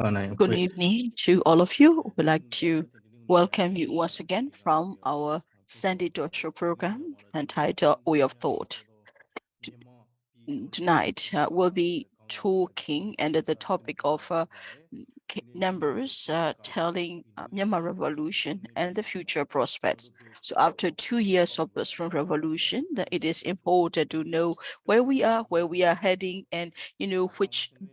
Good evening to all of you. We'd like to welcome you once again from our Sunday talk show program entitled Way of Thought. Tonight, we'll be talking under the topic of numbers telling Myanmar Revolution and the future prospects. So after 2 years of the Spring Revolution, it is important to know where we are heading, and to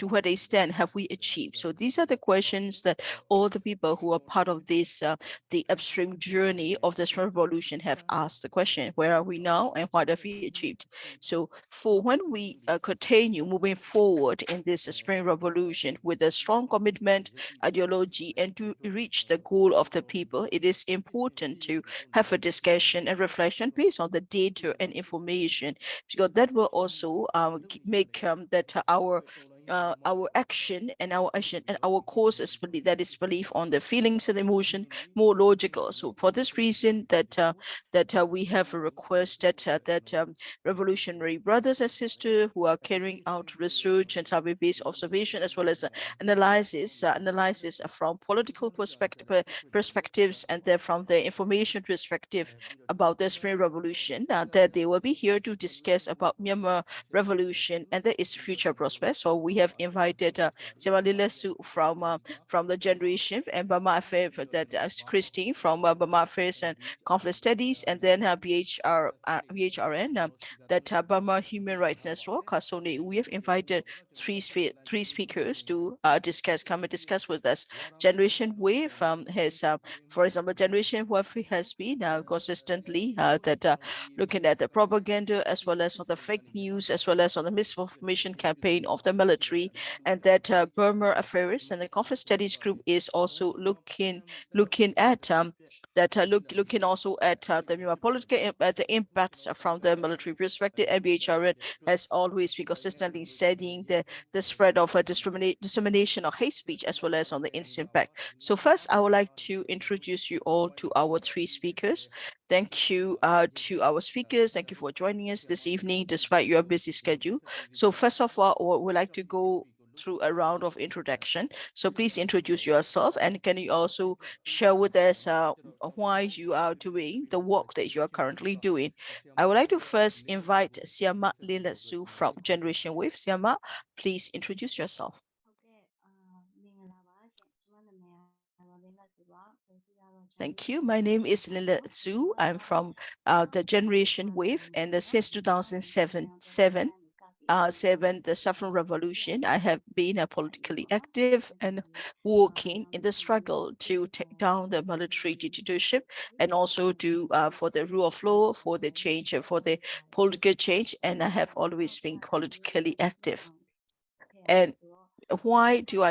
what extent have we achieved. So these are the questions that all the people who are part of this the upstream journey of the Spring Revolution have asked the question: where are we now and what have we achieved? So for when we continue moving forward in this Spring Revolution with a strong commitment, ideology, and to reach the goal of the people, it is important to have a discussion and reflection based on the data and information, because that will also make that our action and our course is belief on the feelings and emotion more logical. So for this reason that we have a request that revolutionary brothers and sisters who are carrying out research and survey-based observation as well as analysis from political perspectives, and then from the information perspective about the Spring Revolution, that they will be here to discuss about Myanmar Revolution and its future prospects. So we have invited Linn from the Generation and Burma Affairs, that Kristen from Burma Affairs and Conflict Studies, and then BHRN, that Burma Human Rights Network. So we have invited three speakers to come and discuss with us. Generation Wave has, for example, Generation Wave has been consistently looking at the propaganda as well as on the fake news as well as on the misinformation campaign of the military, and that Burma Affairs and the Conflict Studies Group is also looking at looking also at the political the impacts from the military perspective. MBHR has always been consistently studying the spread of dissemination of hate speech as well as on the its impact. So first, I would like to introduce you all to our three speakers. Thank you to our speakers. Thank you for joining us this evening despite your busy schedule. So first of all, we'd like to go through a round of introduction. So please introduce yourself, and can you also share with us why you are doing the work that you are currently doing. I would like to first invite Siama Linn from Generation Wave. Siama, please introduce yourself. Thank you. My name is Linn. I'm from the Generation Wave, and since 2007, the Saffron Revolution, I have been politically active and working in the struggle to take down the military dictatorship, and also to for the rule of law, for the change, for the political change, and I have always been politically active. And why am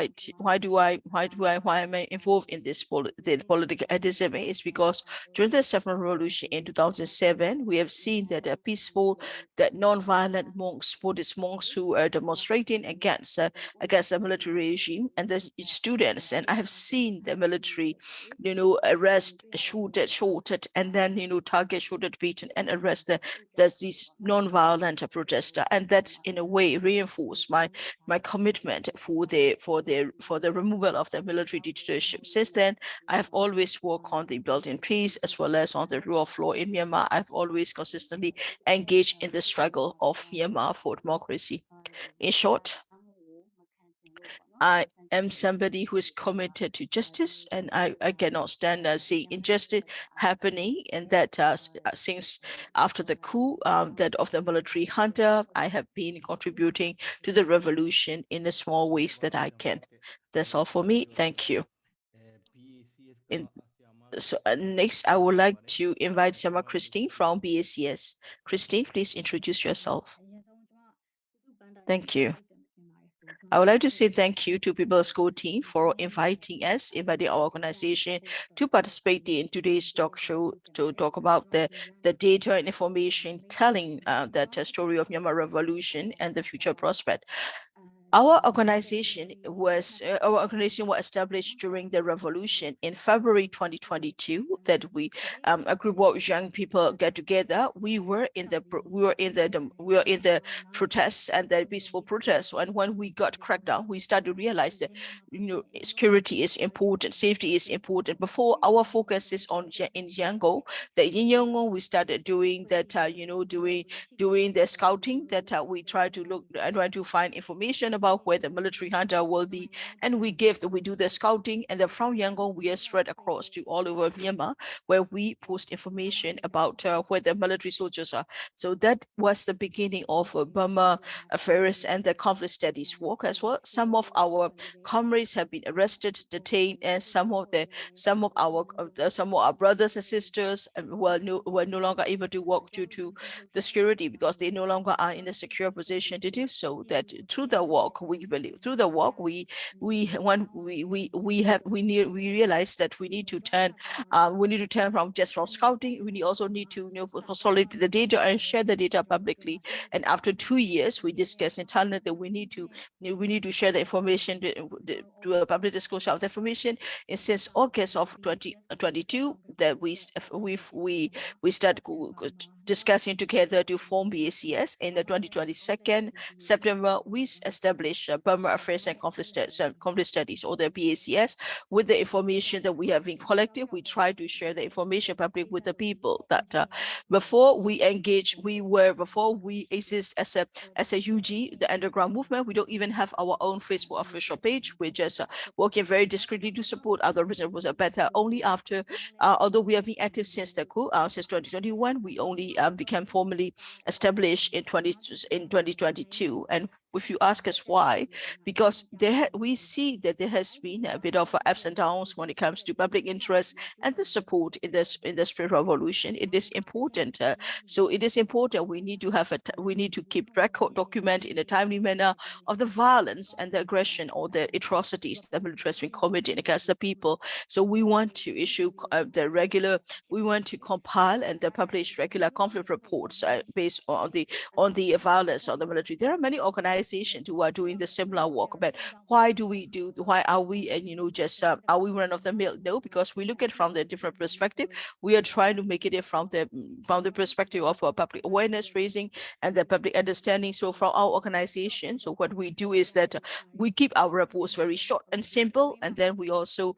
I involved in this political activism? Is because during the Saffron Revolution in 2007, we have seen that non-violent Buddhist monks who are demonstrating against the military regime and the students, and I have seen the military, arrest, shooted, and then target, shooted, beaten, and arrest these non-violent protester, and that's in a way reinforced my commitment for the removal of the military dictatorship. Since then, I have always worked on the building peace as well as on the rule of law in Myanmar. I've always consistently engaged in the struggle of Myanmar for democracy. In short, I am somebody who is committed to justice, and I cannot stand see injustice happening. And that since after the coup that of the military junta, I have been contributing to the revolution in the small ways that I can. That's all for me. Thank you. So next, I would like to invite Siama Kristen from BACS. Kristen, please introduce yourself. Thank you. I would like to say thank you to People's School team for inviting our organization to participate in today's talk show to talk about the data and information telling that story of Myanmar Revolution and the future prospect. Our organization was established during the revolution in February 2022. That a group of young people get together. We were in the protests and the peaceful protests. And when we got cracked down, we started to realize that security is important, safety is important. Before, our focus is on in Yangon. In Yangon, we started doing that. Doing the scouting, that we try to look and try to find information about where the military hunter will be, and we do the scouting, and then from Yangon we are spread across to all over Myanmar, where we post information about where the military soldiers are. So that was the beginning of Burma affairs and the conflict studies work as well. Some of our comrades have been arrested, detained, and some of our brothers and sisters were no longer able to work due to the security, because they no longer are in a secure position to do so. That through the work, we believe through the work, we when we realize that we need to turn from just from scouting. We also need to consolidate the data and share the data publicly. And after 2 years, we discussed internally that we need to share the information, do a public disclosure of the information. And since August of 2022, that we start discussing together to form BACS. In the 2022 September, we established Burma Affairs and Conflict Studies, or the BACS. With the information that we have been collected, we try to share the information public with the people. That before we exist as a UG, the underground movement. We don't even have our own Facebook official page. We're just working very discreetly to support other regions better. Only after, although we have been active since the coup, since 2021, we only became formally established in 2022. And if you ask us why, because we see that there has been a bit of ups and downs when it comes to public interest and the support in the Spring Revolution. It is important. So it is important. We need to keep record, document in a timely manner of the violence and the aggression or the atrocities the military has been committing against the people. So we want to issue we want to compile and publish regular conflict reports based on the violence of the military. There are many organizations who are doing the similar work, but why are we just are we run of the mill? No, because we look at from the different perspective. We are trying to make it from the perspective of public awareness raising and the public understanding. So from our organization, so what we do is that we keep our reports very short and simple, and then we also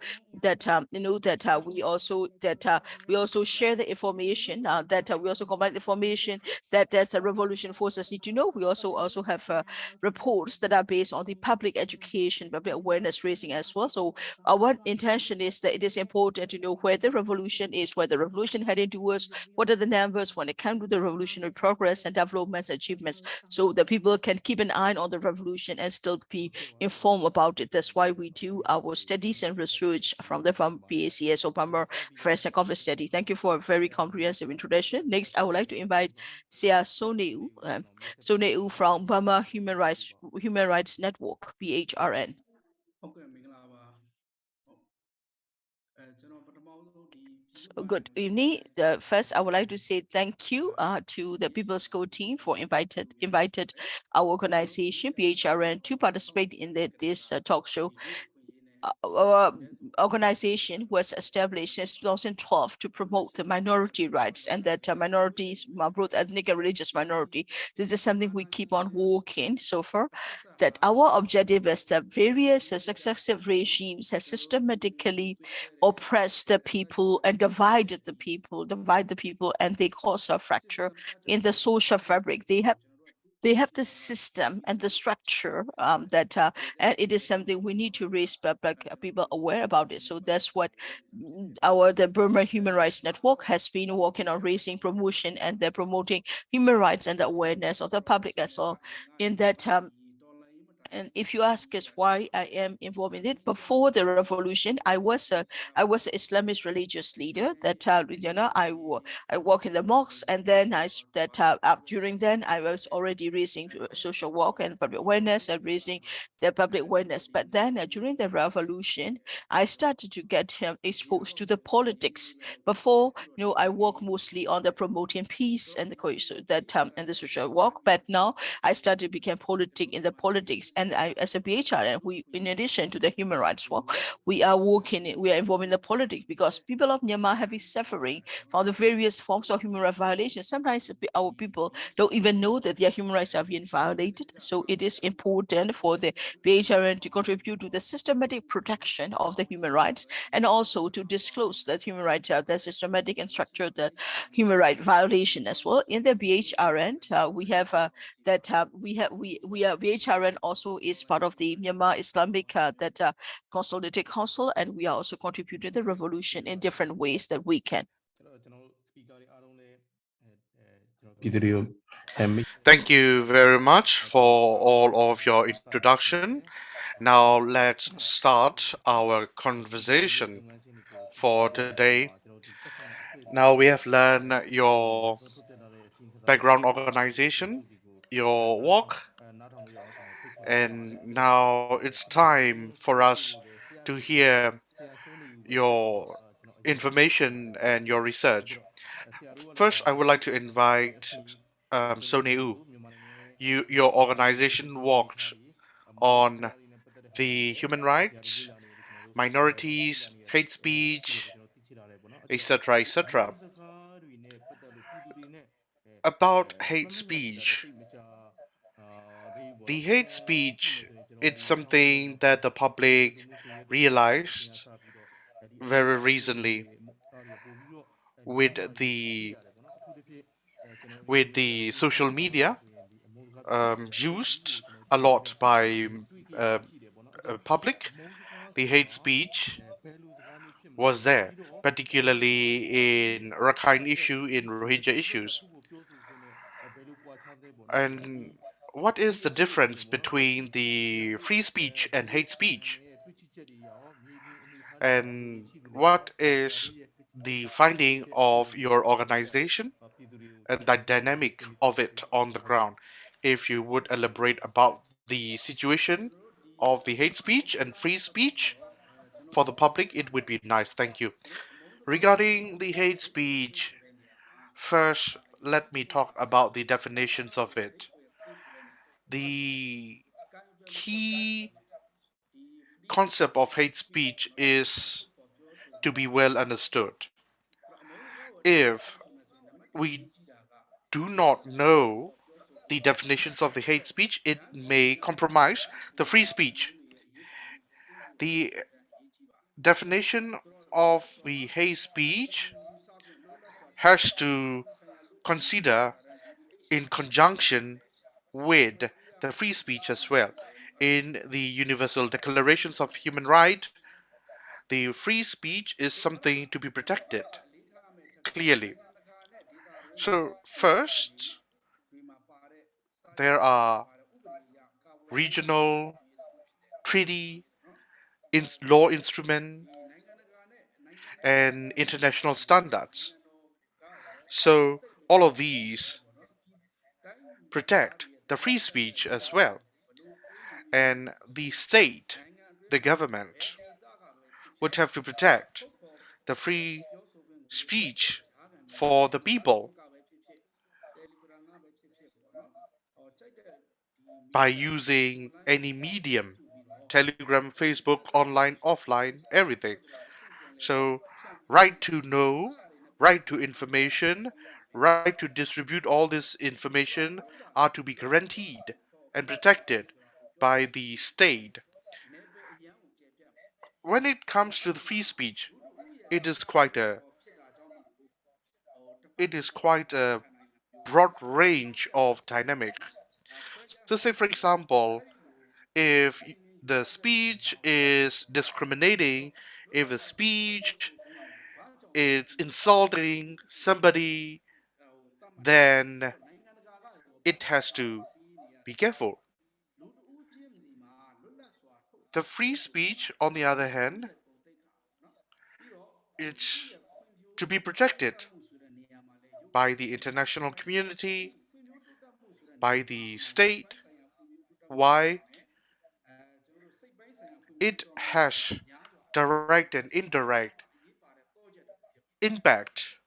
we also share the information we also combine the information that a revolution forces need to know. We also have reports that are based on the public education, public awareness raising as well. So our intention is that it is important to know where the revolution is, where the revolution heading towards, what are the numbers when it comes to the revolutionary progress and developments, achievements, so that people can keep an eye on the revolution and still be informed about it. That's why we do our studies and research from the BACS or Burma Affairs and Conflict Study. Thank you for a very comprehensive introduction. Next, I would like to invite Sia Soneu from Burma Human Rights Network, BHRN. ဟုတ်ကဲ့မင်္ဂလာပါဟုတ်ကျွန်တော်ပထမဆုံးဒီ So, good evening. First, I would like to say thank you to the People's Code team for invited our organization BHRN to participate in this talk show. Our organization was established in 2012 to promote the minority rights, and that minorities, both ethnic and religious minority. This is something we keep on working so far. That our objective is that various successive regimes have systematically oppressed the people and divide the people, and they cause a fracture in the social fabric. They have the system and the structure and it is something we need to raise public people aware about it. So that's what the Burma Human Rights Network has been working on, raising promotion and they're promoting human rights and the awareness of the public as well. In that and if you ask us why I am involved in it, before the revolution, I was an Islamist religious leader. That I work in the mosque, and then during then I was already raising social work and public awareness and raising the public awareness. But then during the revolution, I started to get exposed to the politics. Before, I work mostly on the promoting peace and the social work. But now I started to become politic in the politics. and as a BHRN, we, in addition to the human rights work, we are working, we are involved in the politics, because people of Myanmar have been suffering from the various forms of human rights violations. Sometimes our people don't even know that their human rights are being violated. So it is important for the BHRN to contribute to the systematic protection of the human rights, and also to disclose that human rights are the systematic and structured human right violation as well. In the BHRN, we have that we are BHRN also is part of the Myanmar Islamic that Consolidated Council, and we are also contributing to the revolution in different ways that we can. Thank you very much for all of your introduction. Now let's start our conversation for today. Now we have learned your background organization, your work, and now it's time for us to hear your information and your research. First, I would like to invite Sone U. Your organization worked on the human rights, minorities, hate speech, etc., etc. About hate speech, the hate speech, it's something that the public realized very recently with the social media used a lot by uh, public. The hate speech was there, particularly in Rakhine issue, in Rohingya issues. And what is the difference between the free speech and hate speech? And what is the finding of your organization and the dynamic of it on the ground? If you would elaborate about the situation of the hate speech and free speech for the public, it would be nice. Thank you. Regarding the hate speech, first, let me talk about the definitions of it. The key concept of hate speech is to be well understood. If we do not know the definitions of the hate speech, it may compromise the free speech. The definition of the hate speech has to consider in conjunction with the free speech as well. In the Universal Declarations of Human Rights, the free speech is something to be protected, clearly. So, first, there are regional, treaty, law instrument, and international standards. So, all of these protect the free speech as well. And the state, the government, would have to protect the free speech for the people by using any medium: Telegram, Facebook, online, offline, everything. So, right to know, right to information, right to distribute all this information are to be guaranteed and protected by the state. When it comes to the free speech, it is quite a broad range of dynamic. So say for example, if the speech is discriminating, if the speech is insulting somebody, then it has to be careful. The free speech, on the other hand, it's to be protected by the international community, by the state. Why? It has direct and indirect impact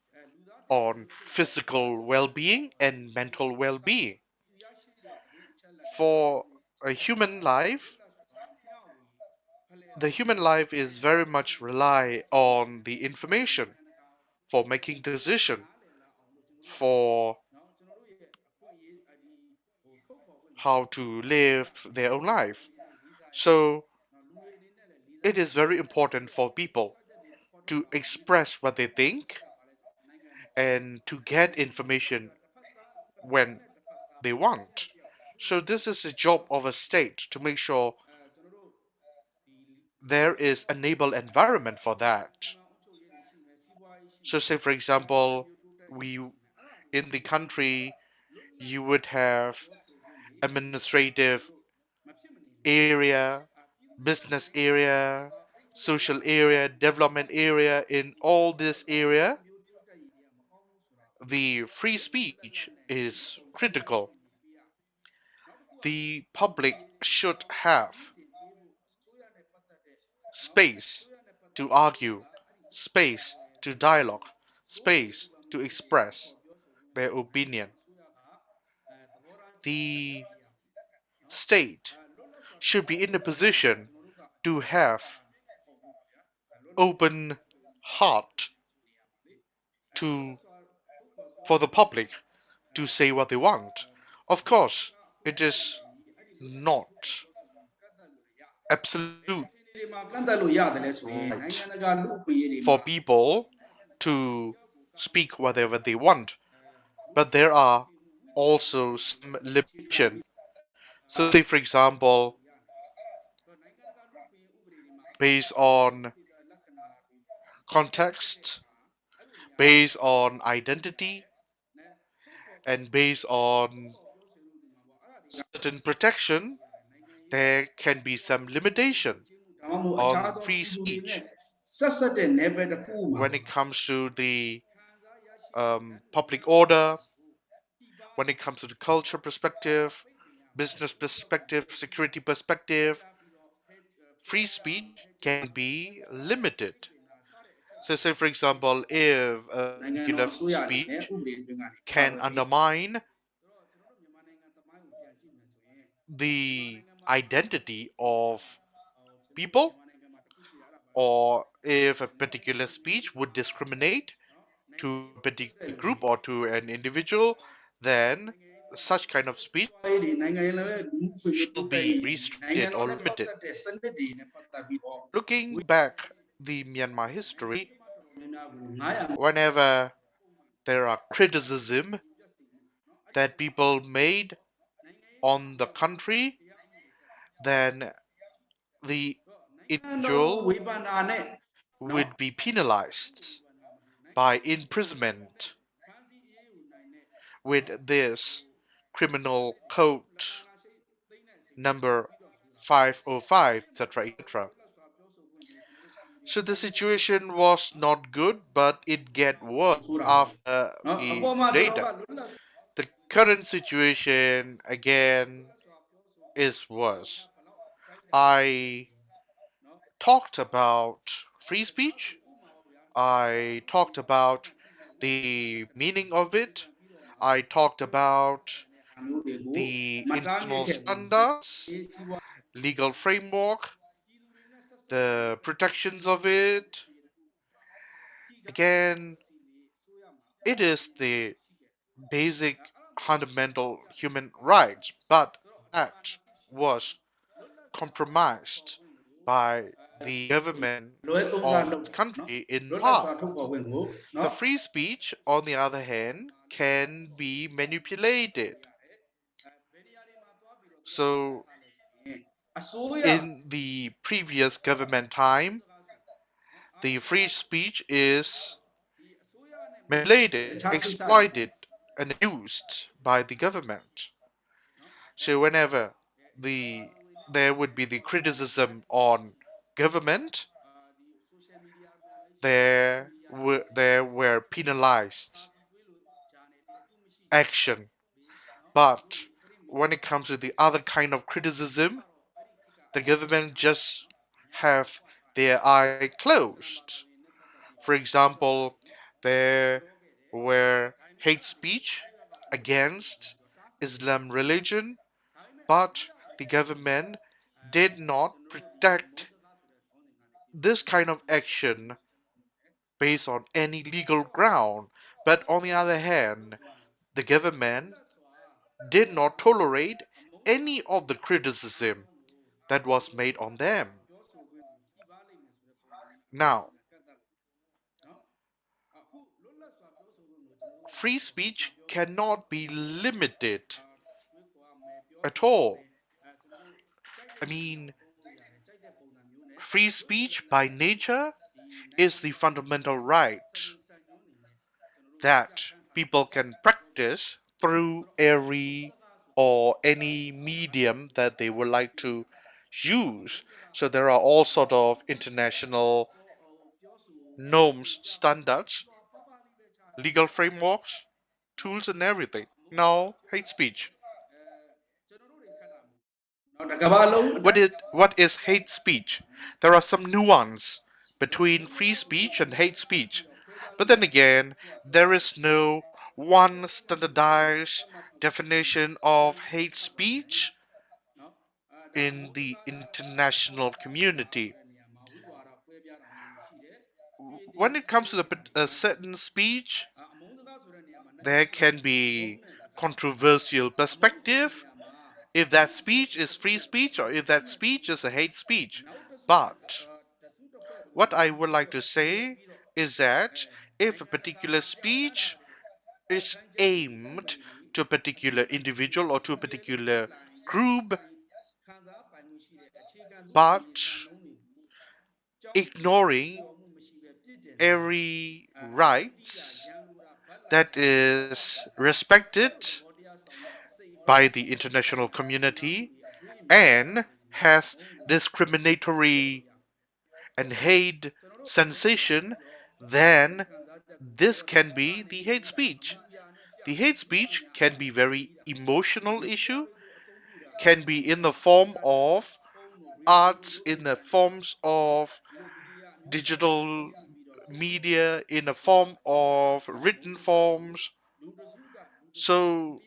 on physical well being and mental well being. For a human life, the human life is very much rely on the information for making decision, for how to live their own life. So it is very important for people to express what they think and to get information when they want. So this is the job of a state to make sure there is a enable environment for that. So say for example, we in the country you would have administrative area, business area, social area, development area. In all this area, the free speech is critical. The public should have space to argue, space to dialogue, space to express their opinion. The state should be in a position to have open heart to for the public to say what they want. Of course, it is not absolute right for people to speak whatever they want, but there are also some limitation. So say for example, based on context, based on identity, and based on certain protection, there can be some limitation on free speech when it comes to the public order, when it comes to the culture perspective, business perspective, security perspective. Free speech can be limited. So, say for example, if a particular speech can undermine the identity of people, or if a particular speech would discriminate to a particular group or to an individual, then such kind of speech shall be restricted or limited. Looking back the Myanmar history, whenever there are criticism that people made on the country, then the individual would be penalized by imprisonment with this criminal code number 505, etc., etc. So the situation was not good, but it get worse after the data. The current situation again is worse. I talked about free speech. I talked about the meaning of it. I talked about the international standards, legal framework, the protections of it. Again, it is the basic fundamental human rights, but that was compromised by the government of this country in part. The free speech, on the other hand, can be manipulated. So, in the previous government time, the free speech is manipulated, exploited, and used by the government. So, whenever the there would be the criticism on government, there were penalized action. But when it comes to the other kind of criticism, the government just have their eye closed. For example, there were hate speech against Islam religion, but the government did not protect this kind of action based on any legal ground. But on the other hand, the government did not tolerate any of the criticism that was made on them. Now, free speech cannot be limited at all. I mean, free speech by nature is the fundamental right that people can practice through every or any medium that they would like to use. So there are all sort of international norms, standards, legal frameworks, tools and everything. Now, hate speech. What is hate speech? There are some nuance between free speech and hate speech. But then again, there is no one standardized definition of hate speech in the international community. When it comes to a certain speech, there can be controversial perspective if that speech is free speech or if that speech is a hate speech. But what I would like to say is that if a particular speech is aimed to a particular individual or to a particular group, but ignoring every rights that is respected by the international community and has discriminatory and hate sensation, then this can be the hate speech. The hate speech can be very emotional issue, can be in the form of arts, in the forms of digital media, in the form of written forms. So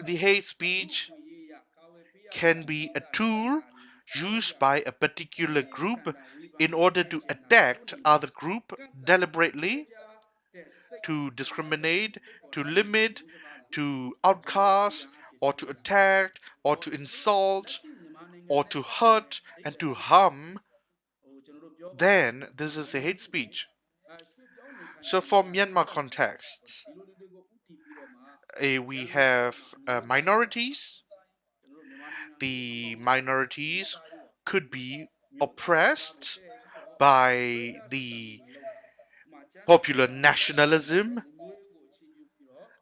the hate speech can be a tool used by a particular group in order to attack other group deliberately, to discriminate, to limit, to outcast, or to attack, or to insult, or to hurt and to harm, then this is a hate speech. So for Myanmar contexts, we have minorities. The minorities could be oppressed by the popular nationalism,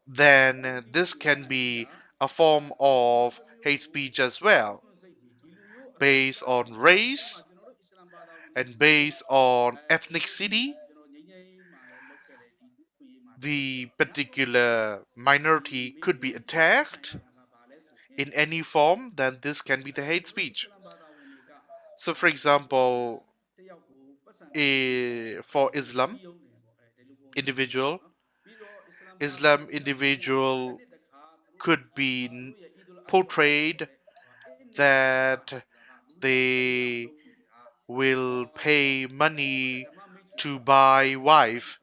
then this can be a form of hate speech as well, based on race and based on ethnicity. The particular minority could be attacked in any form, then this can be the hate speech. So, for example, for individual, Islam individual could be portrayed that they will pay money to buy wife,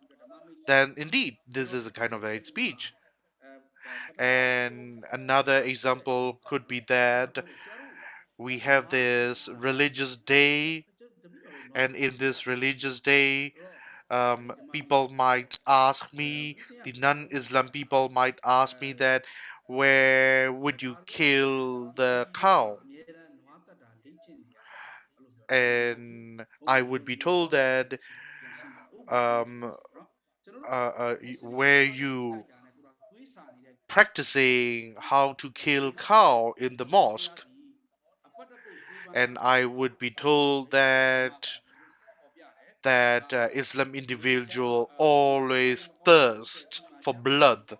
then indeed this is a kind of hate speech. And another example could be that we have this religious day, and in this religious day, people might ask me, the non-Islam people might ask me that, where would you kill the cow? And I would be told that um, where you practicing how to kill cow in the mosque, and I would be told that Islam individual always thirst for blood.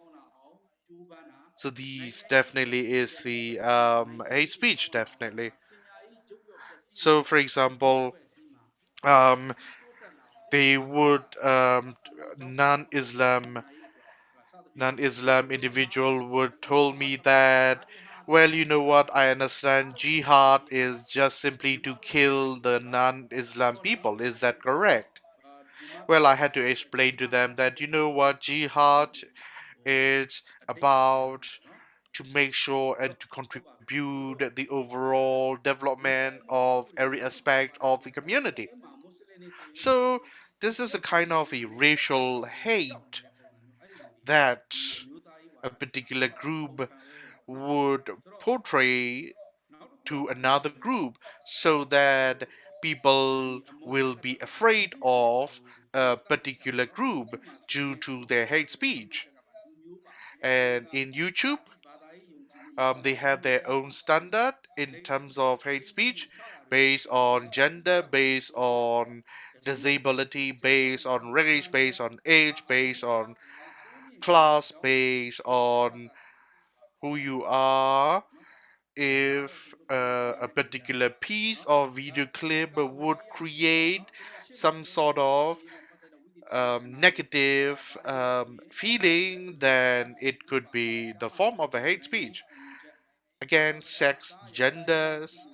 So these definitely is the hate speech, definitely. So for example, um, they would non-Islam individual would told me that Well, you know what? I understand jihad is just simply to kill the non-Islam people. Is that correct? Well, I had to explain to them that you know what jihad is about to make sure and to contribute the overall development of every aspect of the community. So this is a kind of a racial hate that a particular group would portray to another group so that people will be afraid of a particular group due to their hate speech. And in YouTube, they have their own standard in terms of hate speech based on gender, based on disability, based on race, based on age, based on class, based on who you are. If a particular piece or video clip would create some sort of negative feeling, then it could be the form of a hate speech. Again, sex, genders,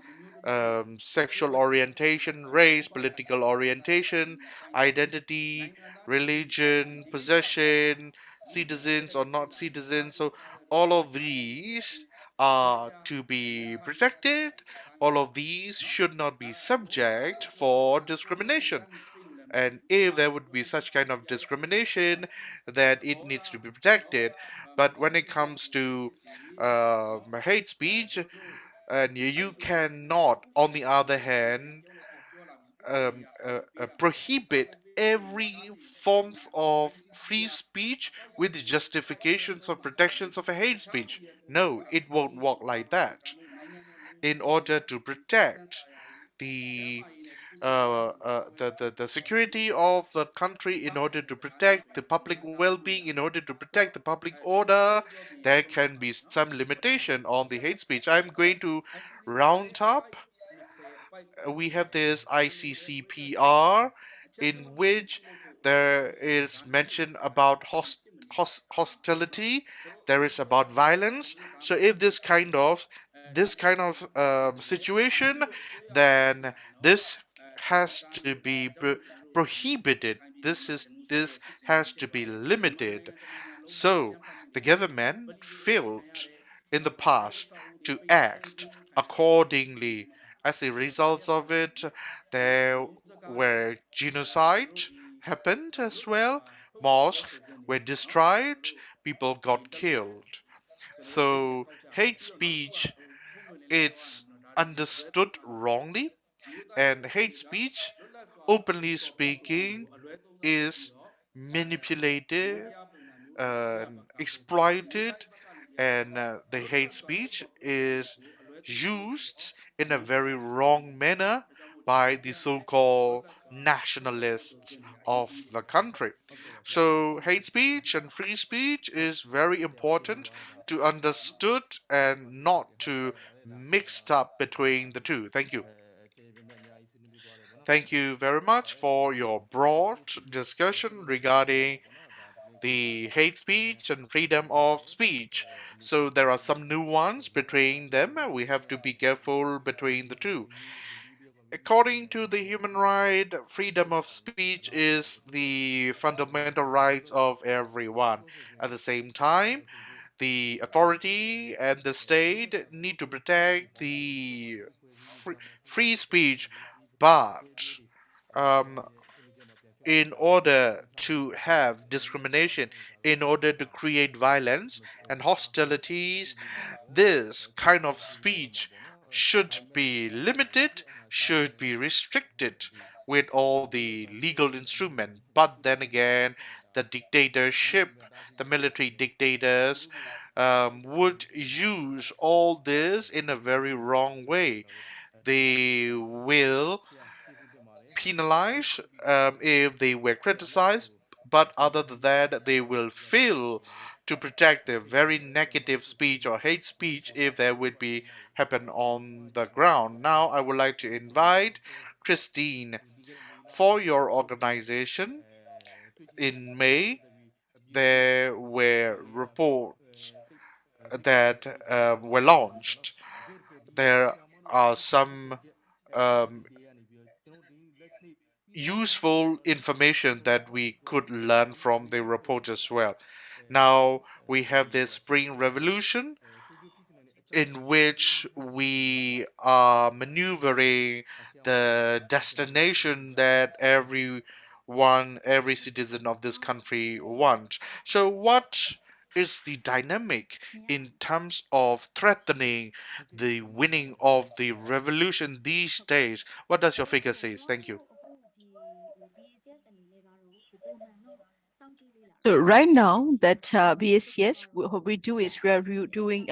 sexual orientation, race, political orientation, identity, religion, possession, citizens or not citizens. So, all of these are to be protected. All of these should not be subject for discrimination. And if there would be such kind of discrimination, then it needs to be protected. But when it comes to hate speech, and you cannot, on the other hand, prohibit every forms of free speech with justifications or protections of a hate speech. No, it won't work like that. In order to protect the the security of the country, in order to protect the public well-being, in order to protect the public order, there can be some limitation on the hate speech. I'm going to round up. We have this ICCPR in which there is mention about hostility, there is about violence. So if this kind of situation, then this has to be prohibited. This has to be limited. So the government failed in the past to act accordingly. As a result of it, there were genocide happened as well. Mosques were destroyed. People got killed. So hate speech, it's understood wrongly, and hate speech, openly speaking, is manipulative, exploited, and the hate speech is used in a very wrong manner by the so-called nationalists of the country. So hate speech and free speech is very important to understood and not to mixed up between the two. Thank you. Thank you very much for your broad discussion regarding the hate speech and freedom of speech. So there are some nuance between them. We have to be careful between the two. According to the human right, freedom of speech is the fundamental rights of everyone. At the same time, the authority and the state need to protect the free speech, but um, in order to have discrimination, in order to create violence and hostilities, this kind of speech should be limited, should be restricted with all the legal instruments. But then again, the dictatorship, the military dictators, would use all this in a very wrong way. They will penalized if they were criticized, but other than that, they will fail to protect their very negative speech or hate speech if there would be happen on the ground. Now, I would like to invite Christine for your organization. In May, there were reports that were launched. There are some um, useful information that we could learn from the report as well. Now we have the Spring Revolution, in which we are maneuvering the destination that every citizen of this country wants. So, what is the dynamic in terms of threatening the winning of the revolution these days? What does your figure say? Thank you. So right now that BACS, what we do is we are doing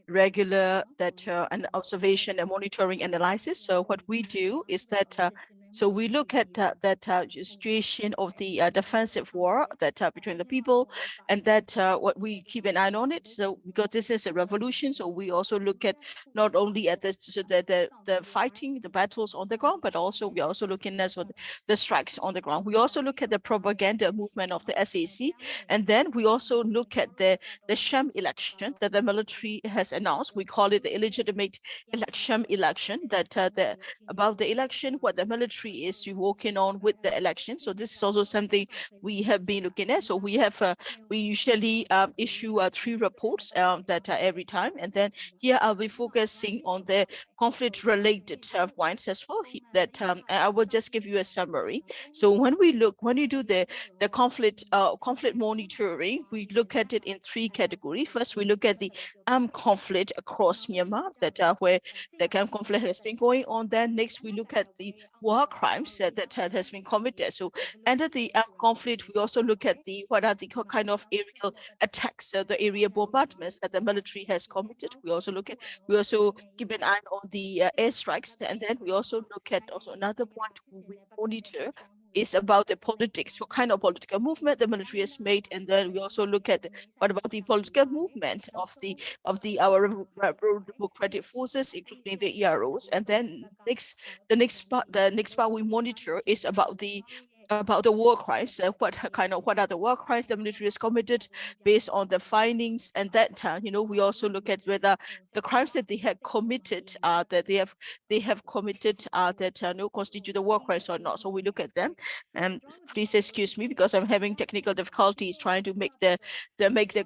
regular that an observation and monitoring analysis. So what we do is that so we look at that situation of the defensive war that between the people, and that what we keep an eye on it. So because this is a revolution, so we also look at not only at the fighting, the battles on the ground, but also we are also looking at the strikes on the ground. We also look at the propaganda movement of the SAC, and then we also look at the sham election that the military has announced. We call it the illegitimate election that about the election, what the military is working on with the election. So this is also something we have been looking at. So we usually issue 3 reports that every time, and then here I'll be focusing on the conflict related points as well. That I will just give you a summary. So when you do the conflict monitoring, we look at it in 3 categories. First, we look at the armed conflict across Myanmar, that where the armed conflict has been going on. Then next, we look at the war crimes that has been committed. So under the armed conflict, we also look at what are the kind of aerial attacks, the area bombardments that the military has committed. We also keep an eye on the airstrikes, and then we also look at also another point we monitor is about the politics, what kind of political movement the military has made, and then we also look at what about the political movement of our democratic forces, including the EROs, and then the next part we monitor is about the war crimes. What are the war crimes the military has committed based on the findings, and that time, we also look at whether the crimes that they have committed, that they have committed, that no constitute the war crimes or not. So we look at them. And please excuse me because I'm having technical difficulties trying to make the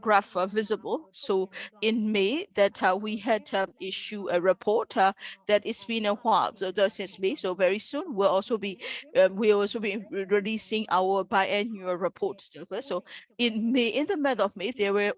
graph visible. So in May, that we had issue a report that it's been a while since May. So very soon we'll also be releasing our biannual report. So in the month of May, there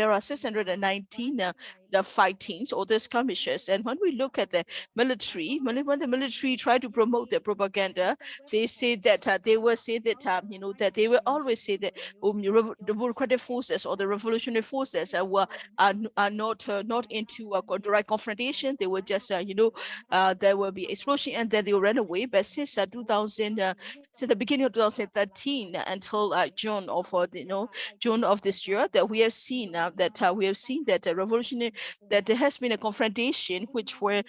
are 619 the fightings or the skirmishes. And when we look at the military, when the military try to promote their propaganda, they say that they will say that that they will always say that the democratic forces or the revolutionary forces are not into direct confrontation. They will just there will be explosion and then they will run away. But since 2000 since the beginning of 2013 until June of this year, that we have seen that the revolutionary, that there has been a confrontation where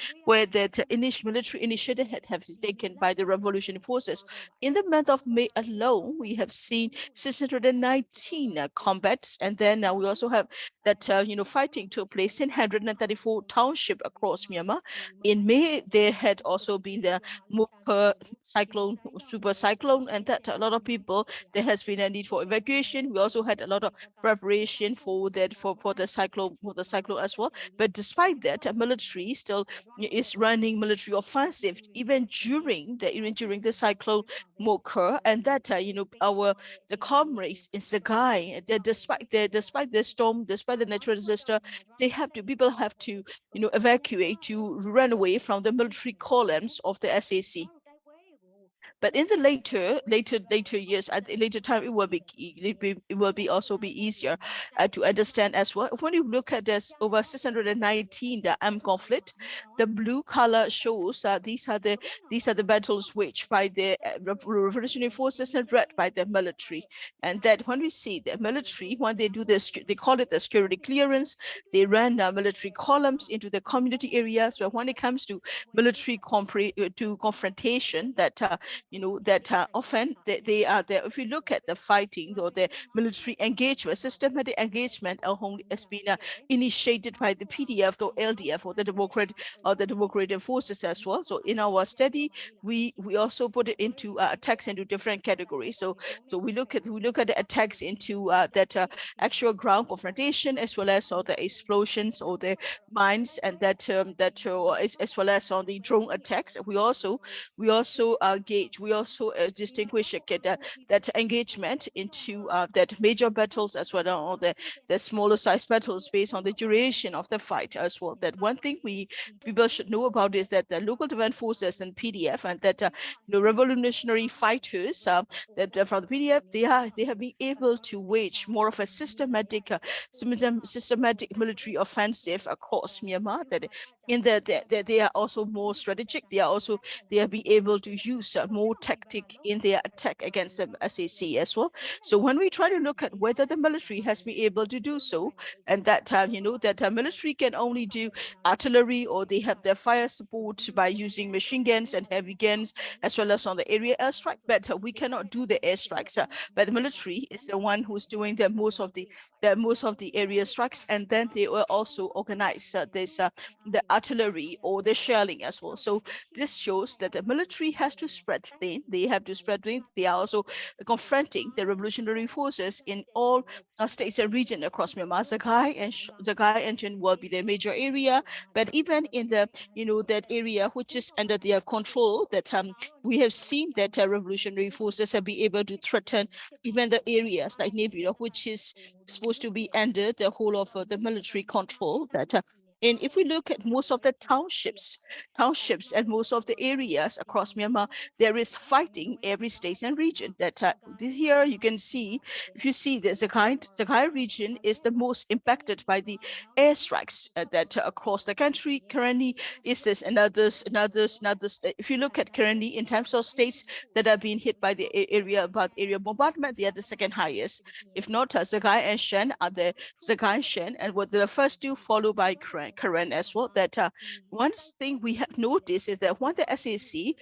that military initiative have been taken by the revolutionary forces. In the month of May alone, we have seen 619 combats, and then we also have that fighting took place in 134 townships across Myanmar. In May, there had also been the Mukher cyclone, super cyclone, and that a lot of people, there has been a need for evacuation. We also had a lot of preparation for the cyclone as well. But despite that, military still is running military offensive even during the cyclone Mukher, and that the comrades in Sagai, that despite the storm, despite the natural disaster, people have to evacuate, to run away from the military columns of the SAC. But in the later years, at the later time, it will be also be easier to understand as well. When you look at this over 619 the armed conflict, the blue color shows these are the battles waged by the revolutionary forces and red by the military. And that when we see the military, when they do this, they call it the security clearance. They ran military columns into the community areas. Where when it comes to military confrontation, that that often they are there. If you look at the fighting or the military engagement, systematic engagement has been initiated by the PDF or LDF or the democratic forces as well. So in our study, we also put it into attacks into different categories. So we look at the attacks into that actual ground confrontation, as well as all the explosions or the mines, and that as well as on the drone attacks. We also distinguish that engagement into that major battles, as well as all the smaller size battles, based on the duration of the fight as well. That one thing people should know about is that the local defense forces and PDF, and that revolutionary fighters that from the PDF, they have been able to wage more of a systematic military offensive across Myanmar. That in that they are also more strategic. They have been able to use more tactic in their attack against the SAC as well. So when we try to look at whether the military has been able to do so, and that time, that military can only do artillery, or they have their fire support by using machine guns and heavy guns, as well as on the area airstrike. But we cannot do the airstrikes. But the military is the one who's doing the most of the area strikes, and then they will also organize the artillery or the shelling as well. So this shows that the military has to spread thin. They have to spread thin. They are also confronting the revolutionary forces in all states and regions across Myanmar. Zagai and Jin will be the major area, but even in the that area which is under their control, that we have seen that revolutionary forces have been able to threaten even the areas like Nebula, which is supposed to be under the whole of the military control. That and if we look at most of the townships and most of the areas across Myanmar, there is fighting every state and region. That here you can see, if you see the Zagai region is the most impacted by the airstrikes that across the country. Currently, is this another. If you look at currently in terms of states that are being hit by the area bombardment, they are the second highest. If not, Zagai and Shen are the Zagai and Shen, and were the first two, followed by Karen as well. That one thing we have noticed is that when the SAC,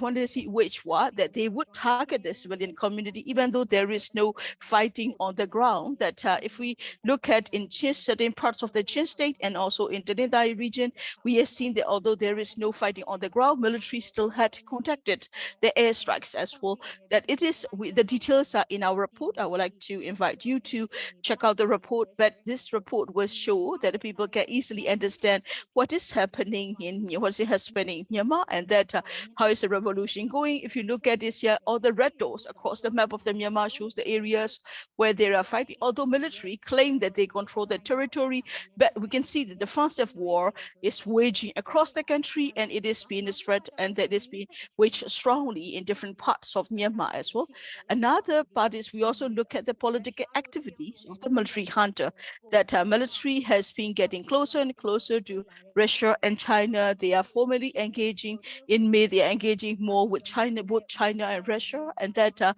when they see wage war, that they would target the civilian community, even though there is no fighting on the ground. That if we look at in certain parts of the Chin state and also in the Nidai region, we have seen that although there is no fighting on the ground, military still had conducted the airstrikes as well. That it is, the details are in our report. I would like to invite you to check out the report, but this report will show that people can easily understand what is happening in Myanmar, and that how is the revolution going. If you look at this here, all the red dots across the map of the Myanmar shows the areas where they are fighting. Although military claim that they control the territory, but we can see that the offensive war is waging across the country, and it is being spread, and that is being waged strongly in different parts of Myanmar as well. Another part is we also look at the political activities of the military junta. That military has been getting closer and closer to Russia and China. They are formally engaging in May. They are engaging more with China, both China and Russia, and that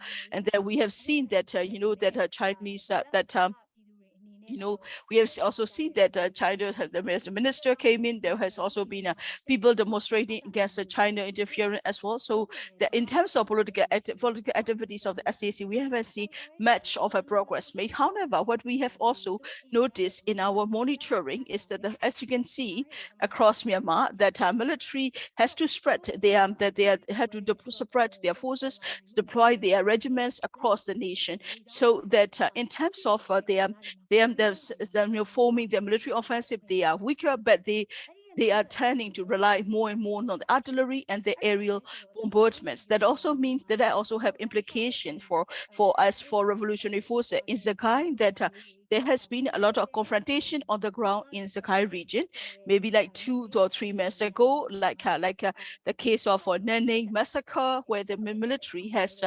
we have seen that that Chinese we have also seen that China, the minister came in. There has also been people demonstrating against the China interference as well. So that in terms of political activities of the SAC, we haven't seen much of a progress made. However, what we have also noticed in our monitoring is that, as you can see across Myanmar, that military has to spread that they have to spread their forces, deploy their regiments across the nation, so that in terms of them forming their military offensive, they are weaker, but they are turning to rely more and more on the artillery and the aerial bombardments. That also means that I also have implications for us, for revolutionary forces in Zakai, that there has been a lot of confrontation on the ground in Zakai region, maybe like 2 or 3 months ago, like the case of Naung massacre, where the military has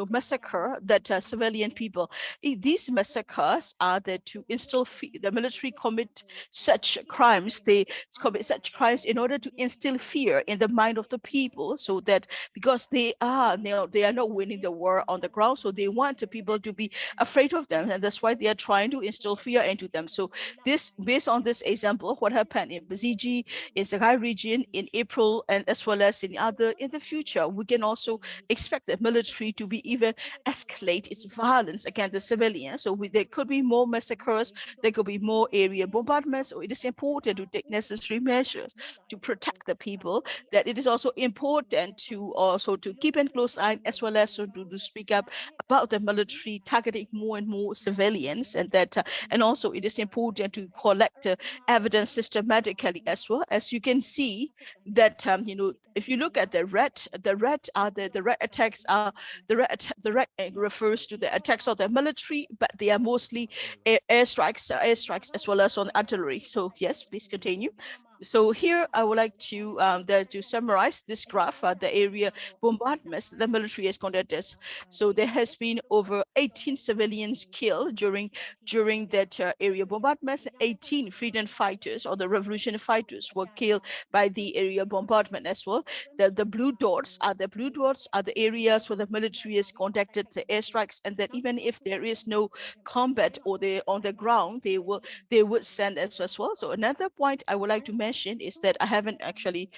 massacre that civilian people. These massacres are there to instill fear. The military commit such crimes. They commit such crimes in order to instill fear in the mind of the people, so that because they are not winning the war on the ground, so they want the people to be afraid of them, and that's That's why they are trying to instill fear into them. So this, based on this example, what happened in Basiji, in Sakai region in April, and as well as in the future, we can also expect the military to be even escalate its violence against the civilians. So there could be more massacres, there could be more area bombardments. So it is important to take necessary measures to protect the people. That it is also important to also to keep a close eye, as well as to speak up about the military targeting more and more civilians, and that and also it is important to collect evidence systematically as well. As you can see that if you look at the red attacks are the red refers to the attacks of the military, but they are mostly airstrikes as well as on artillery. So yes, please continue. So here I would like to summarize this graph, the area bombardments the military has conducted. So there has been over 18 civilians killed during that area bombardments. 18 freedom fighters or the revolution fighters were killed by the area bombardment as well. The blue dots are the areas where the military has conducted the airstrikes, and that even if there is no combat or they on the ground, they would send as well. So another point I would like to mention is that I haven't actually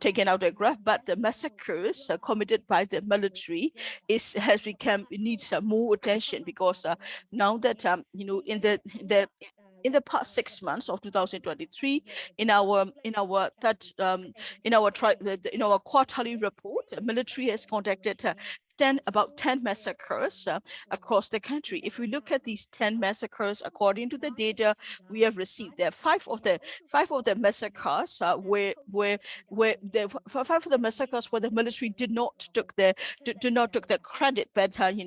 taken out a graph, but the massacres committed by the military has become needs more attention, because now that in the past 6 months of 2023, in our quarterly report, the military has conducted about 10 massacres across the country. If we look at these 10 massacres, according to the data we have received, there are five of the massacres where the five of the massacres where the military did not took the credit, but in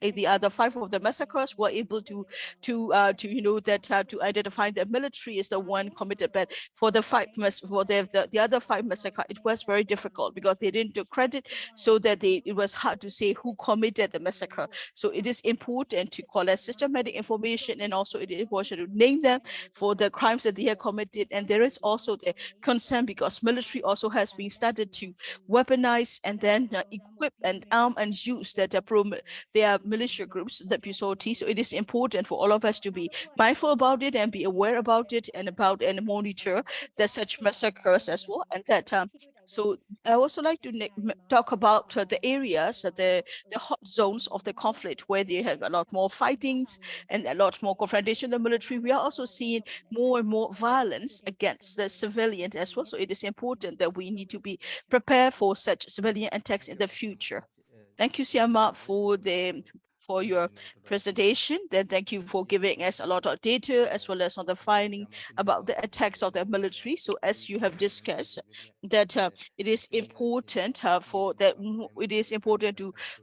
the other five of the massacres were able to identify the military is the one committed. But for the other five massacres, it was very difficult because they didn't do credit, so that it was hard to say who committed the massacre. So it is important to collect systematic information, and also it is important to name them for the crimes that they have committed. And there is also the concern because military also has been started to weaponize and then equip and arm and use their militia groups, the PSOT. So it is important for all of us to be mindful about it and be aware about it, and monitor that such massacres as well. And that so I also like to talk about the areas, the hot zones of the conflict, where they have a lot more fightings and a lot more confrontation in the military. We are also seeing more and more violence against the civilians as well. So it is important that we need to be prepared for such civilian attacks in the future. Thank you, Siama, for your presentation. Then thank you for giving us a lot of data as well as on the finding about the attacks of the military. So as you have discussed, that it is important to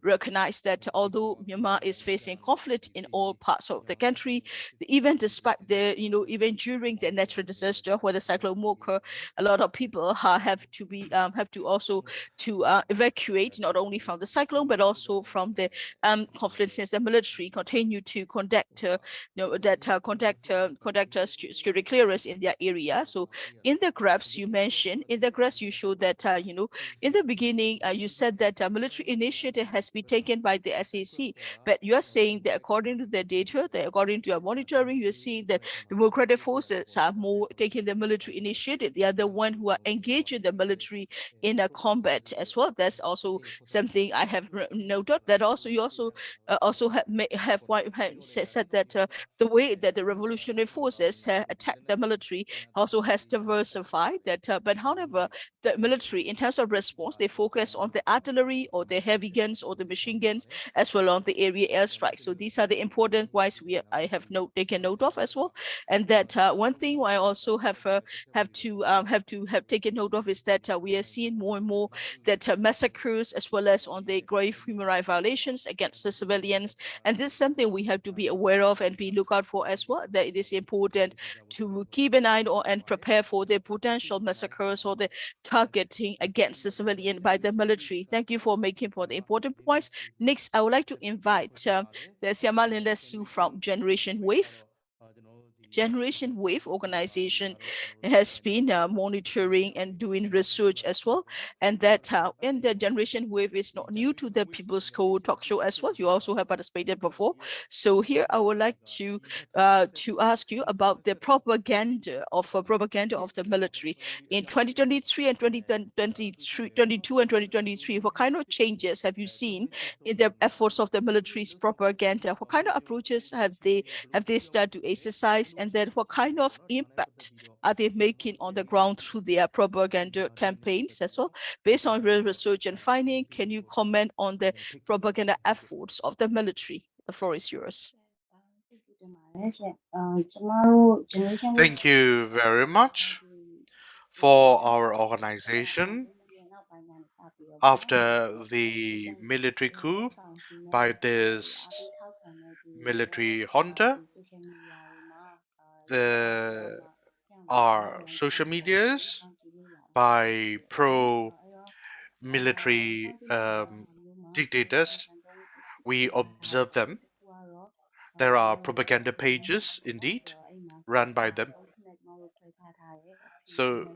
recognize that although Myanmar is facing conflict in all parts of the country, even despite even during the natural disaster, where the cyclone Mocha, a lot of people have to also evacuate, not only from the cyclone but also from the conflict, since the military continue to conduct security clearance in their area. So in the graphs you mentioned, you show that in the beginning you said that military initiative has been taken by the SAC, but you are saying that according to the data, that according to your monitoring, you're seeing that democratic forces are more taking the military initiative. They are the one who are engaged in the military in a combat as well. That's also something I have noted. That also you also have said that the way that the revolutionary forces attacked the military also has diversified. But however, the military, in terms of response, they focus on the artillery or the heavy guns or the machine guns, as well on the area airstrikes. So these are the important points I have taken note of as well. And that one thing I also have taken note of is that we are seeing more and more that massacres as well as on the grave human rights violations against the civilians. And this is something we have to be aware of and be lookout for as well, that it is important to keep an eye on and prepare for the potential massacres or the targeting against the civilian by the military. Thank you for making for the important points. Next, I would like to invite the Siamalin Lesu from Generation Wave. Generation Wave organization has been monitoring and doing research as well, and that in the Generation Wave is not new to the People's Code talk show as well. You also have participated before. So here I would like to ask you about the propaganda of the military in 2023 and 2023, 22 and 2023. What kind of changes have you seen in the efforts of the military's propaganda? What kind of approaches have they started to exercise, and then what kind of impact are they making on the ground through their propaganda campaigns as well? Based on real research and finding, can you comment on the propaganda efforts of the military? The floor is yours. Thank you very much for our organization. After the military coup by this military junta, there are social medias by pro-military dictators. We observe them. There are propaganda pages, indeed, run by them. So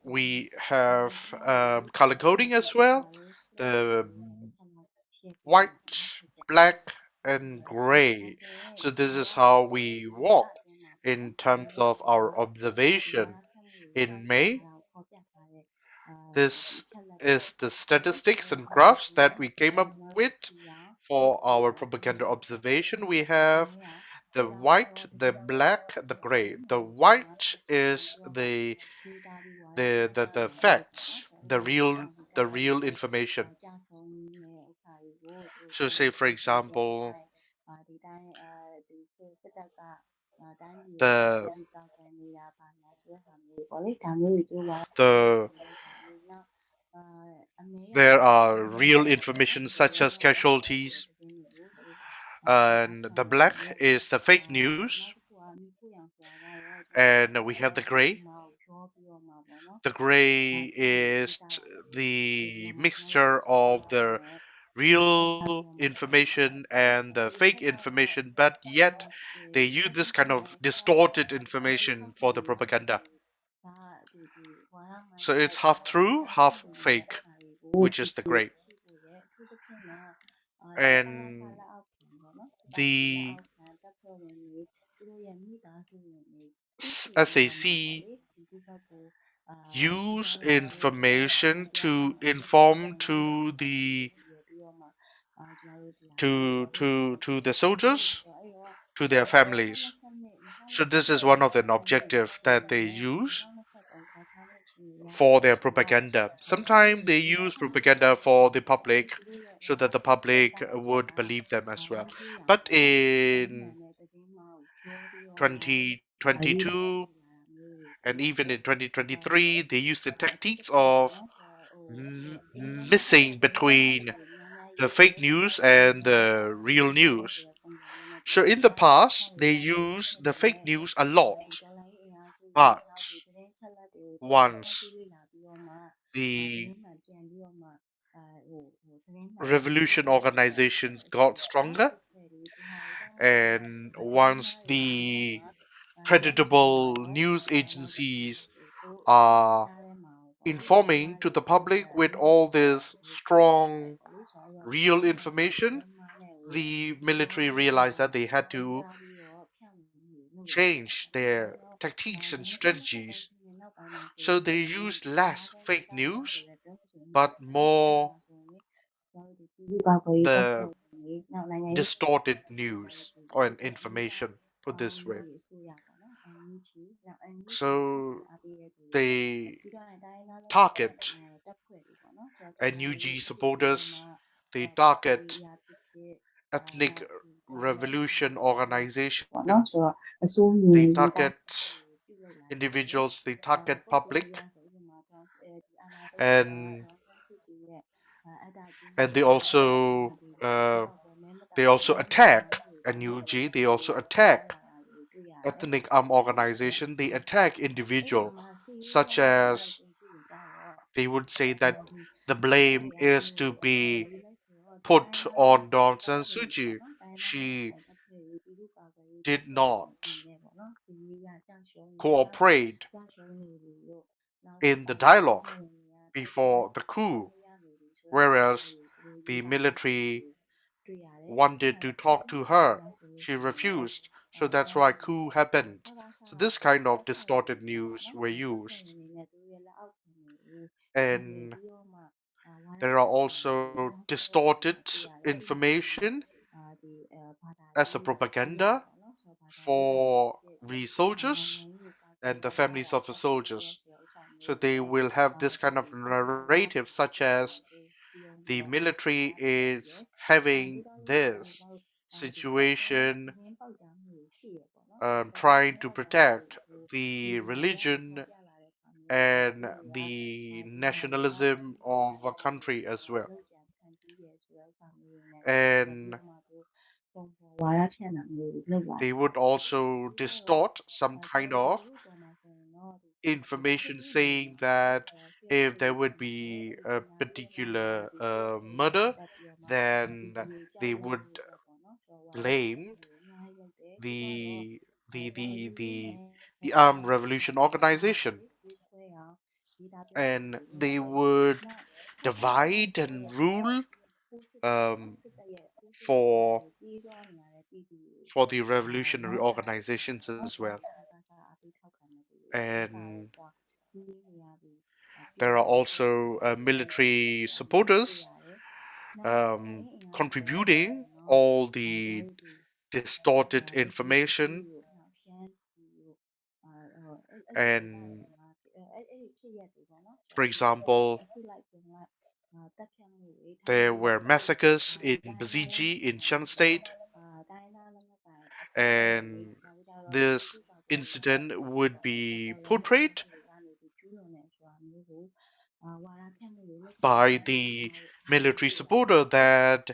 we have color coding as well. The white, black, and gray. So this is how we walk in terms of our observation. In May, this is the statistics and graphs that we came up with for our propaganda observation. We have the white, the black, the gray. The white is the facts, the real information. So say for example, the the there are real information such as casualties, and the black is the fake news, and we have the gray. The gray is the mixture of the real information and the fake information, but yet they use this kind of distorted information for the propaganda. So it's half true, half fake, which is the gray. And the SAC use information to inform to the soldiers, to their families. So this is one of the objective that they use for their propaganda. Sometimes they use propaganda for the public so that the public would believe them as well. But in 2022 and even in 2023, they use the techniques of missing between the fake news and the real news. So in the past, they used the fake news a lot, but once the revolution organizations got stronger, and once the creditable news agencies are informing to the public with all this strong real information, the military realized that they had to change their tactics and strategies. So they used less fake news, but more the distorted news or an information, put this way. So they target NUG supporters, they target ethnic revolution organization, they target individuals, they target public, and and they also attack NUG, they also attack ethnic armed organization, they attack individual, such as they would say that the blame is to be put on Dawn San Suu Kyi. She did not cooperate in the dialogue before the coup, whereas the military wanted to talk to her. She refused, so that's why coup happened. So this kind of distorted news were used. And there are also distorted information as a propaganda for the soldiers and the families of the soldiers. So they will have this kind of narrative, such as the military is having this situation, trying to protect the religion and the nationalism of a country as well. And they would also distort some kind of information saying that if there would be a particular murder, then they would blame the the the the the armed revolution organization, and they would divide and rule um, for the revolutionary organizations as well. And there are also military supporters contributing all the distorted information. And for example, there were massacres in Basiji in Shan State, and this incident would be portrayed by the military supporter that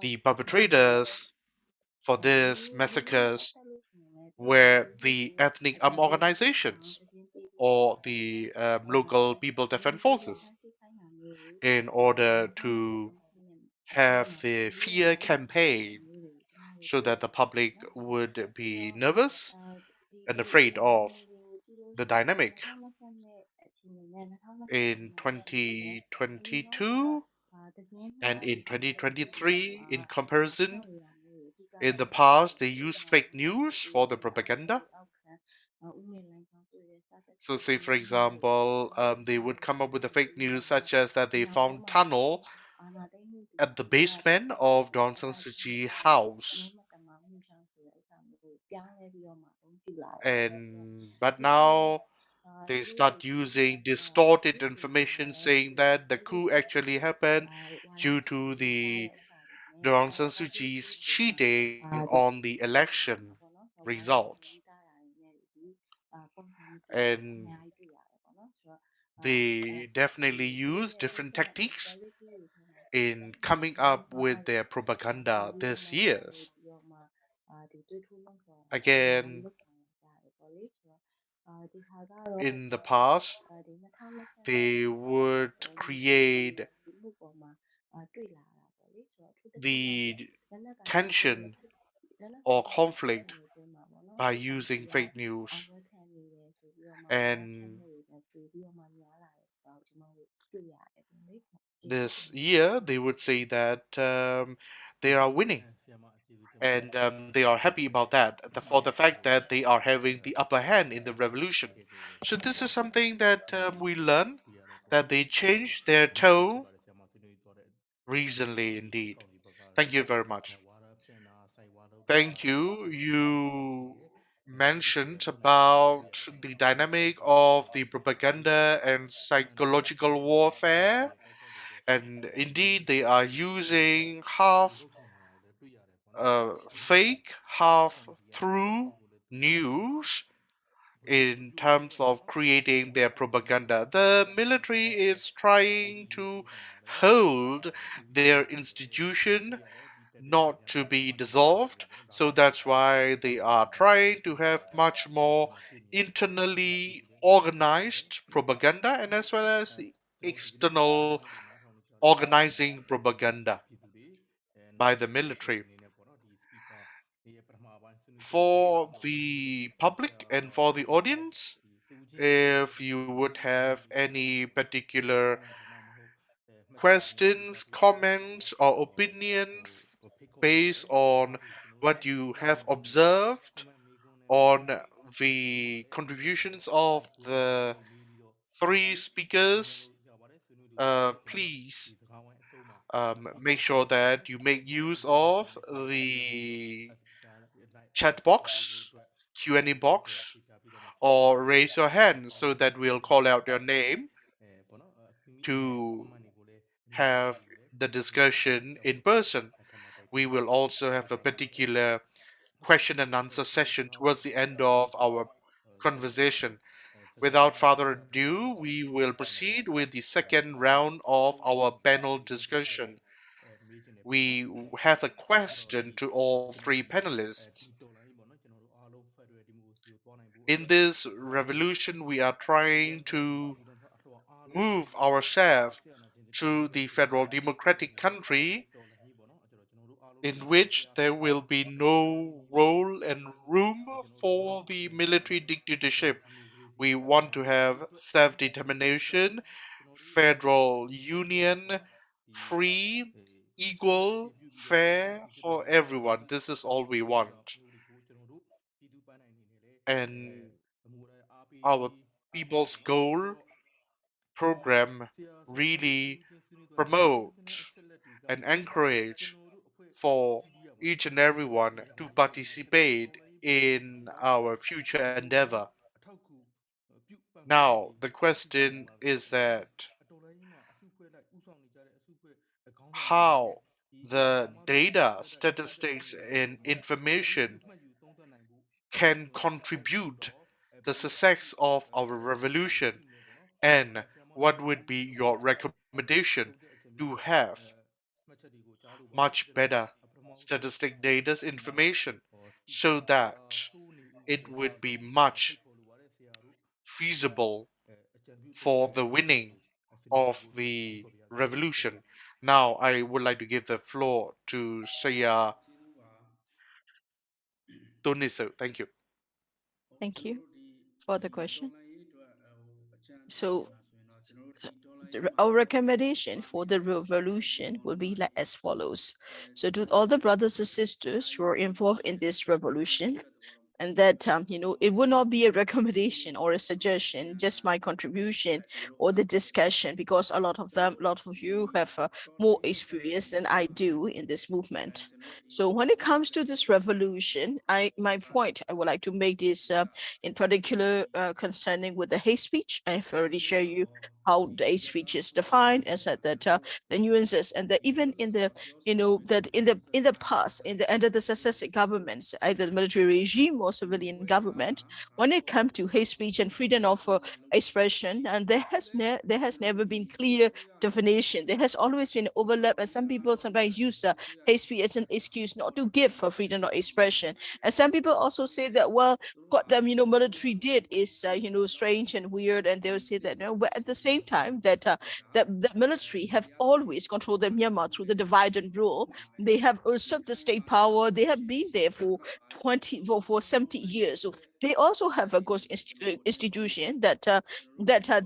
the perpetrators for these massacres were the ethnic organizations or the local people defense forces, in order to have the fear campaign so that the public would be nervous and afraid of the dynamic. In 2022 and in 2023, in comparison, in the past they used fake news for the propaganda. So say for example, they would come up with a fake news such as that they found tunnel at the basement of Dawn San Suu Kyi house. And but now they start using distorted information saying that the coup actually happened due to the Dawn San Suu Kyi's cheating on the election results. And they definitely use different tactics in coming up with their propaganda this years. Again, in the past, they would create the tension or conflict by using fake news. And this year, they would say that they are winning, and they are happy about that for the fact that they are having the upper hand in the revolution. So this is something that we learn, that they changed their tone recently indeed. Thank you very much. Thank you. You mentioned about the dynamic of the propaganda and psychological warfare, and indeed they are using half fake, half true news in terms of creating their propaganda. The military is trying to hold their institution not to be dissolved, so that's why they are trying to have much more internally organized propaganda and as well as the external organizing propaganda by the military. For the public and for the audience, if you would have any particular questions, comments, or opinion based on what you have observed on the contributions of the three speakers, please make sure that you make use of the chat box, Q&A box, or raise your hand so that we'll call out your name to have the discussion in person. We will also have a particular question and answer session towards the end of our conversation. Without further ado, we will proceed with the second round of our panel discussion. We have a question to all three panelists. In this revolution, we are trying to move ourselves to the federal democratic country in which there will be no role and room for the military dictatorship. We want to have self-determination, federal union, free, equal, fair for everyone. This is all we want. And our people's goal program really promote and encourage for each and everyone to participate in our future endeavor. Now, the question is that how the data, statistics, and information can contribute the success of our revolution, and what would be your recommendation to have much better statistic data information so that it would be much feasible for the winning of the revolution. Now, I would like to give the floor to Saya Tuniso. Thank you. Thank you for the question. So our recommendation for the revolution will be like as follows. So to all the brothers and sisters who are involved in this revolution, and that it would not be a recommendation or a suggestion, just my contribution or the discussion, because a lot of you have more experience than I do in this movement. So when it comes to this revolution, my point I would like to make this in particular concerning with the hate speech. I've already shown you how the hate speech is defined, and said that the nuances, and that even in the that in the past, in the under the successive governments, either the military regime or civilian government, when it comes to hate speech and freedom of expression, and there has never been clear definition. There has always been overlap, and some people sometimes use hate speech as an excuse not to give for freedom of expression. And some people also say that, well, what the military did is strange and weird, and they will say that no, but at the same time that the military have always controlled the Myanmar through the divide and rule. They have usurped the state power. They have been there for 70 years. So they also have a good institution that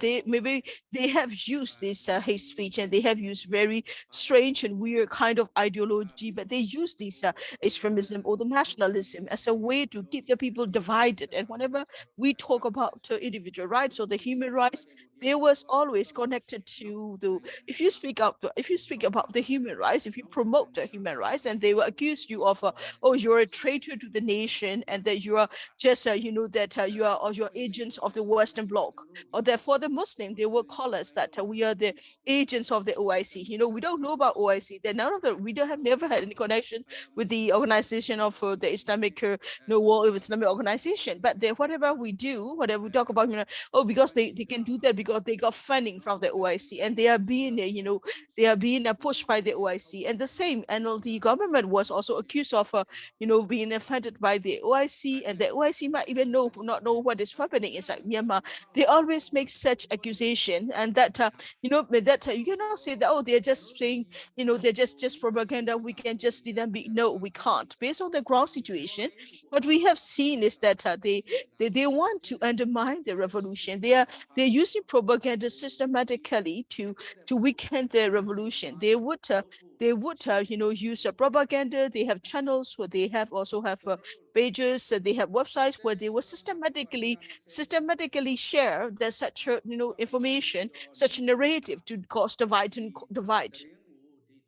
they maybe they have used this hate speech, and they have used very strange and weird kind of ideology, but they use this extremism or the nationalism as a way to keep the people divided. And whenever we talk about individual rights or the human rights, there was always connected to the, if you speak about the human rights, if you promote the human rights, and they will accuse you of oh, you're a traitor to the nation, and that you are just that you are, or you're agents of the Western Bloc, or therefore the Muslim, they will call us that we are the agents of the OIC. We don't know about OIC. That none of the, we don't have never had any connection with the organization of the Islamic World Islamic organization. But whatever we do, whatever we talk about, oh, because they can do that because got funding from the OIC, and they are being they are being pushed by the OIC. And the same NLD government was also accused of being funded by the OIC, and the OIC might even not know what is happening inside Myanmar. They always make such accusation, and that you cannot say that, oh, they're just saying, they're just propaganda, we can just let them be. No, we can't. Based on the ground situation, what we have seen is that they want to undermine the revolution. They're using propaganda systematically to weaken the revolution. They would use propaganda. They have channels where they also have pages. They have websites where they will systematically share that such information, such narrative, to cause divide and divide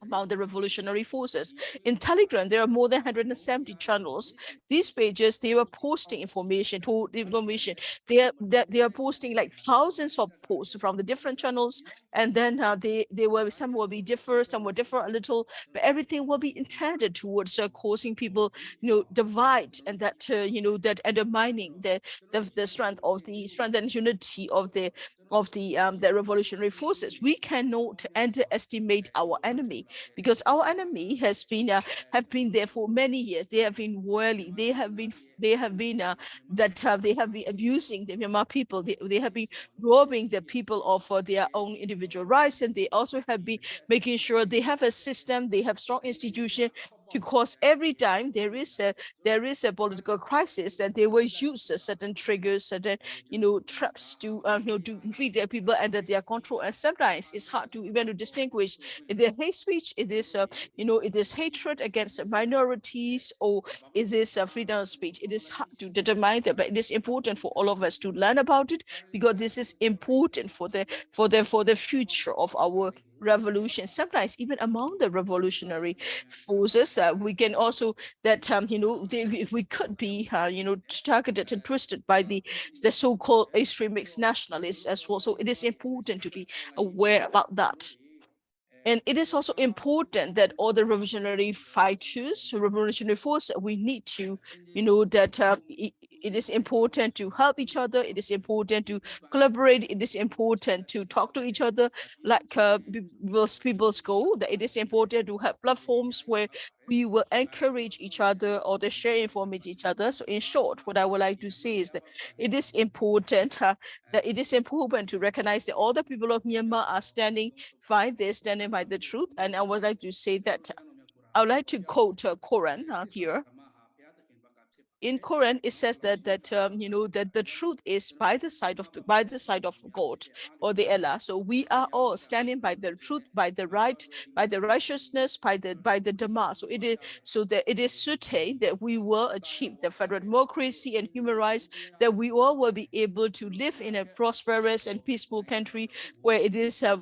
about the revolutionary forces. In Telegram, there are more than 170 channels. These pages, they were posting information to information. They are posting like thousands of posts from the different channels, and then some will be differ, some will differ a little, but everything will be intended towards causing people divide, and that undermining the strength and unity of the revolutionary forces. We cannot underestimate our enemy, because our enemy have been there for many years. They have been abusing the Myanmar people. They have been robbing the people of their own individual rights, and they also have been making sure they have a system, they have strong institution, to cause every time there is a political crisis, that they will use certain triggers, certain traps to keep their people under their control. And sometimes it's hard to even to distinguish if the hate speech, it is hatred against minorities, or is this freedom of speech. It is hard to determine that, but it is important for all of us to learn about it, because this is important for the future of our revolution. Sometimes even among the revolutionary forces, we can also that we could be targeted and twisted by the so-called extremist nationalists as well. So it is important to be aware about that. And it is also important that all the revolutionary fighters, revolutionary force, we need to, that it is important to help each other. It is important to collaborate. It is important to talk to each other, like people's goal. That it is important to have platforms where we will encourage each other or to share information each other. So in short, what I would like to say is that it is important to recognize that all the people of Myanmar are standing by the truth. And I would like to say that I would like to quote Quran here. In Quran, it says that that the truth is by the side of God, or the Allah. So we are all standing by the truth, by the right, by the righteousness, by the Dhamma. So that it is certain that we will achieve the federal democracy and human rights, that we all will be able to live in a prosperous and peaceful country where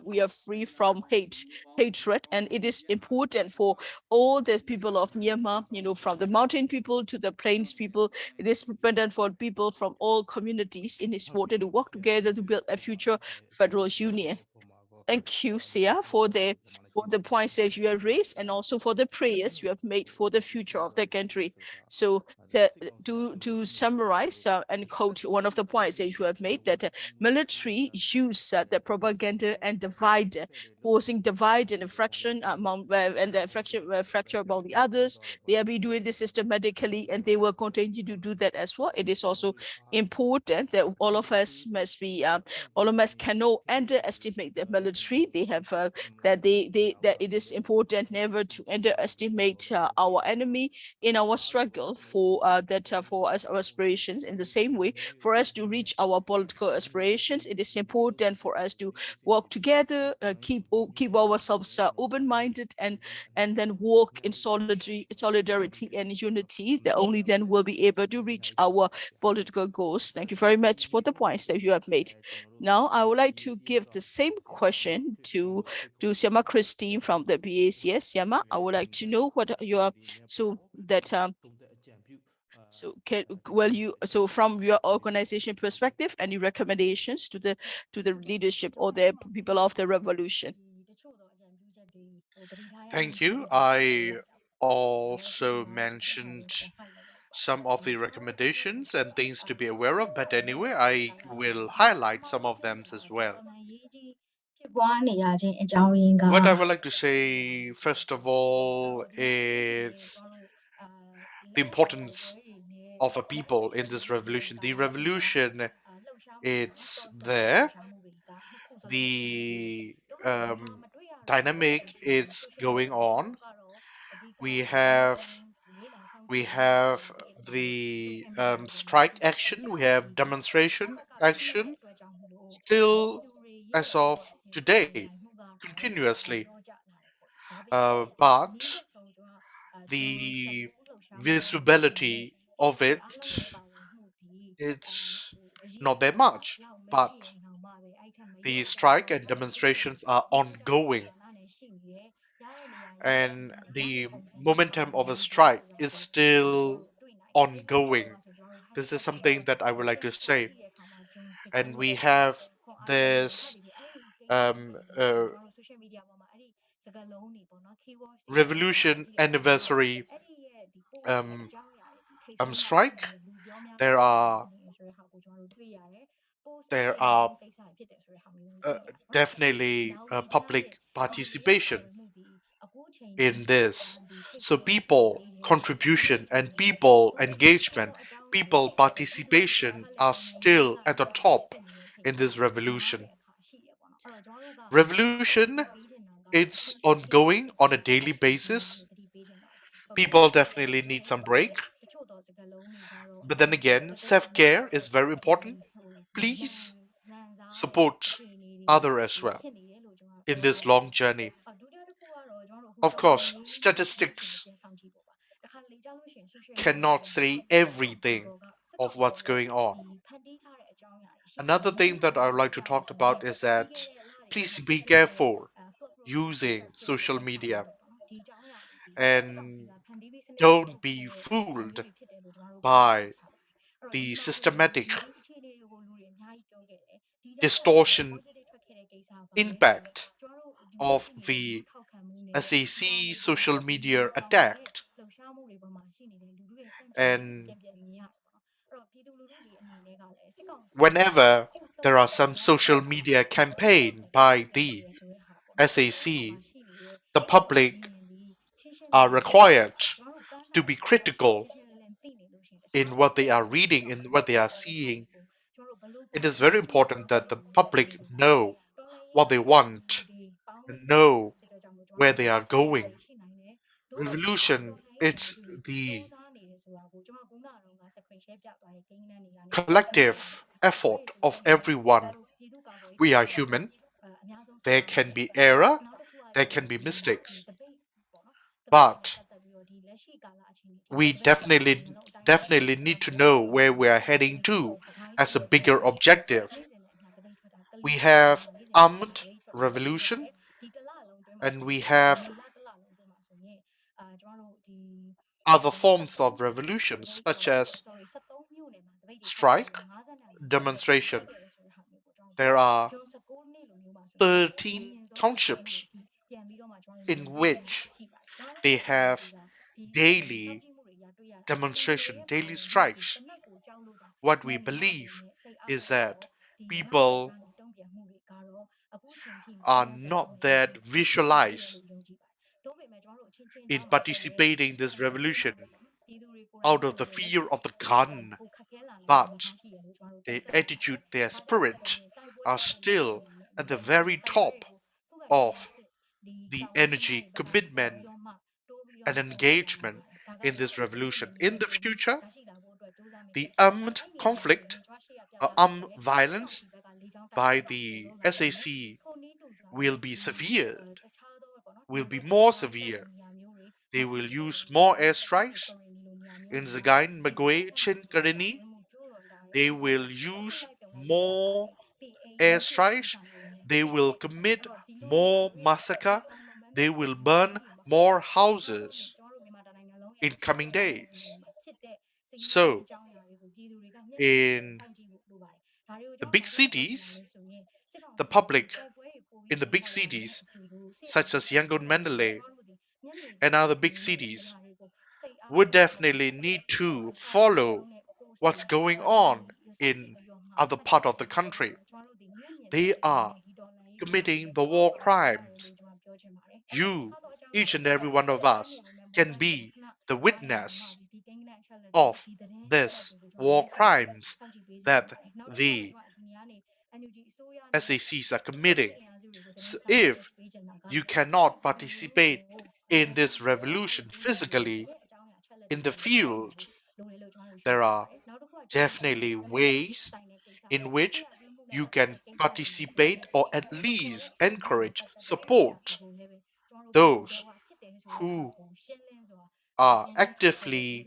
we are free from hatred. And it is important for all the people of Myanmar, from the mountain people to the plains people. It is important for people from all communities. It is important to work together to build a future federal union. Thank you, Sia, for the points that you have raised, and also for the prayers you have made for the future of the country. So to summarize and quote one of the points that you have made, that military use the propaganda and causing divide and fraction among and the fracture among the others. They have been doing this systematically, and they will continue to do that as well. It is also important that all of us cannot underestimate the military. They have that it is important never to underestimate our enemy in our struggle for for us, our aspirations. In the same way, for us to reach our political aspirations, it is important for us to work together, keep ourselves open-minded, and then work in solidarity and unity. That only then will be able to reach our political goals. Thank you very much for the points that you have made. Now, I would like to give the same question to Siama Christine from the BACS. Siama, I would like to know what your from your organization perspective, any recommendations to the leadership or the people of the revolution? Thank you. I also mentioned some of the recommendations and things to be aware of, but anyway, I will highlight some of them as well. What I would like to say, first of all, is the importance of a people in this revolution. The revolution, it's there. The dynamic is going on. We have the strike action, we have demonstration action, still as of today, continuously. But the visibility of it's not that much. But the strike and demonstrations are ongoing, and the momentum of a strike is still ongoing. This is something that I would like to say. And we have this revolution anniversary strike. There are definitely public participation in this. So people contribution and people engagement, people participation are still at the top in this revolution. Revolution, it's ongoing on a daily basis. People definitely need some break. But then again, self-care is very important. Please support other as well in this long journey. Of course, statistics cannot say everything of what's going on. Another thing that I would like to talk about is that please be careful using social media and don't be fooled by the systematic distortion impact of the SAC social media attack. And whenever there are some social media campaign by the SAC, the public are required to be critical in what they are reading, in what they are seeing. It is very important that the public know what they want and know where they are going. Revolution, it's the collective effort of everyone. We are human. There can be error, there can be mistakes, but we definitely need to know where we are heading to as a bigger objective. We have armed revolution and we have other forms of revolution such as strike, demonstration. There are 13 townships in which they have daily demonstration, daily strikes. What we believe is that people are not that visualized in participating in this revolution out of the fear of the gun, but their attitude, their spirit are still at the very top of the energy, commitment, and engagement in this revolution. In the future, the armed conflict or armed violence by the SAC will be severe, will be more severe. They will use more airstrikes in Zagain, Magwe, Chin, Karini. They will use more airstrikes. They will commit more massacre. They will burn more houses in coming days. So, in the big cities, the public in the big cities, such as Yangon, Mandalay, and other big cities, would definitely need to follow what's going on in other part of the country. They are committing the war crimes. You, each and every one of us, can be the witness of this war crimes that the SACs are committing. So if you cannot participate in this revolution physically in the field, there are definitely ways in which you can participate or at least encourage, support those who are actively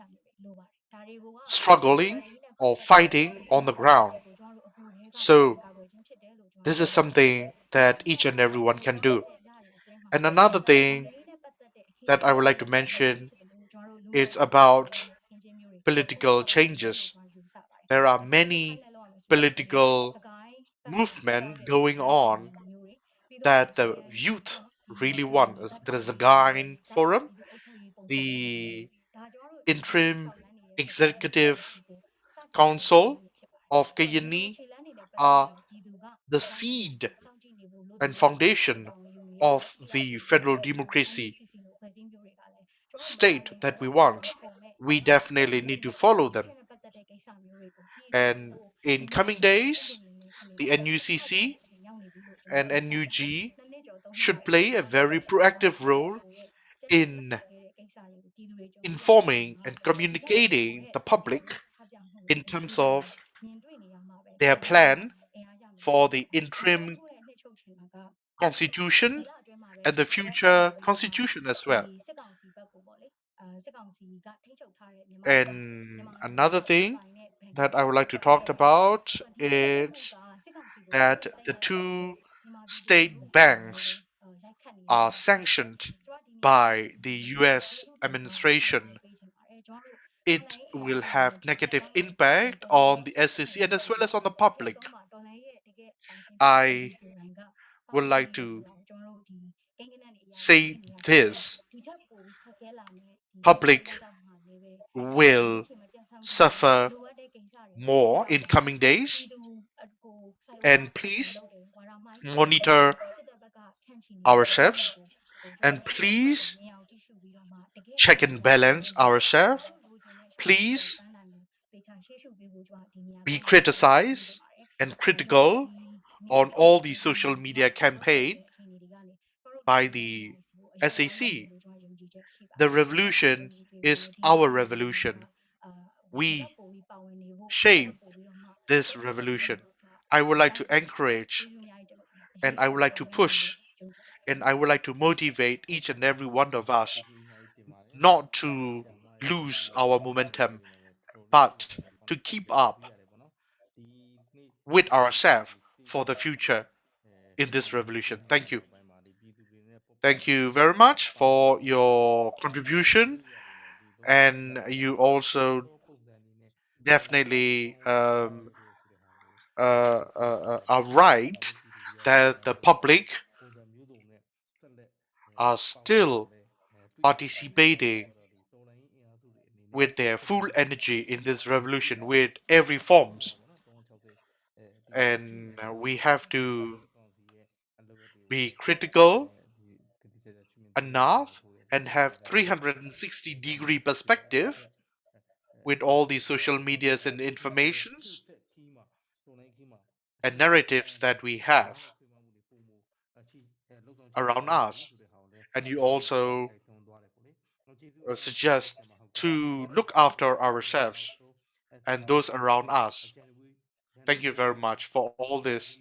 struggling or fighting on the ground. So, this is something that each and everyone can do. And another thing that I would like to mention is about political changes. There are many political movements going on that the youth really want. There is a Gain Forum, the Interim Executive Council of Kayani are the seed and foundation of the federal democracy state that we want. We definitely need to follow them. And in coming days, the NUCC and NUG should play a very proactive role in informing and communicating the public in terms of their plan for the interim constitution and the future constitution as well. And another thing that I would like to talk about is that the two state banks are sanctioned by the US administration. It will have negative impact on the SEC and as well as on the public. I would like to say this: public will suffer more in coming days, and please monitor ourselves, and please check and balance ourselves. Please be criticized and critical on all the social media campaign by the SAC. The revolution is our revolution. We shape this revolution. I would like to encourage and I would like to push and I would like to motivate each and every one of us not to lose our momentum, but to keep up with ourselves for the future in this revolution. Thank you. Thank you very much for your contribution, and you also definitely are right that the public are still participating with their full energy in this revolution with every forms, and we have to be critical enough and have 360-degree perspective with all the social medias and informations and narratives that we have around us. And you also suggest to look after ourselves and those around us. Thank you very much for all this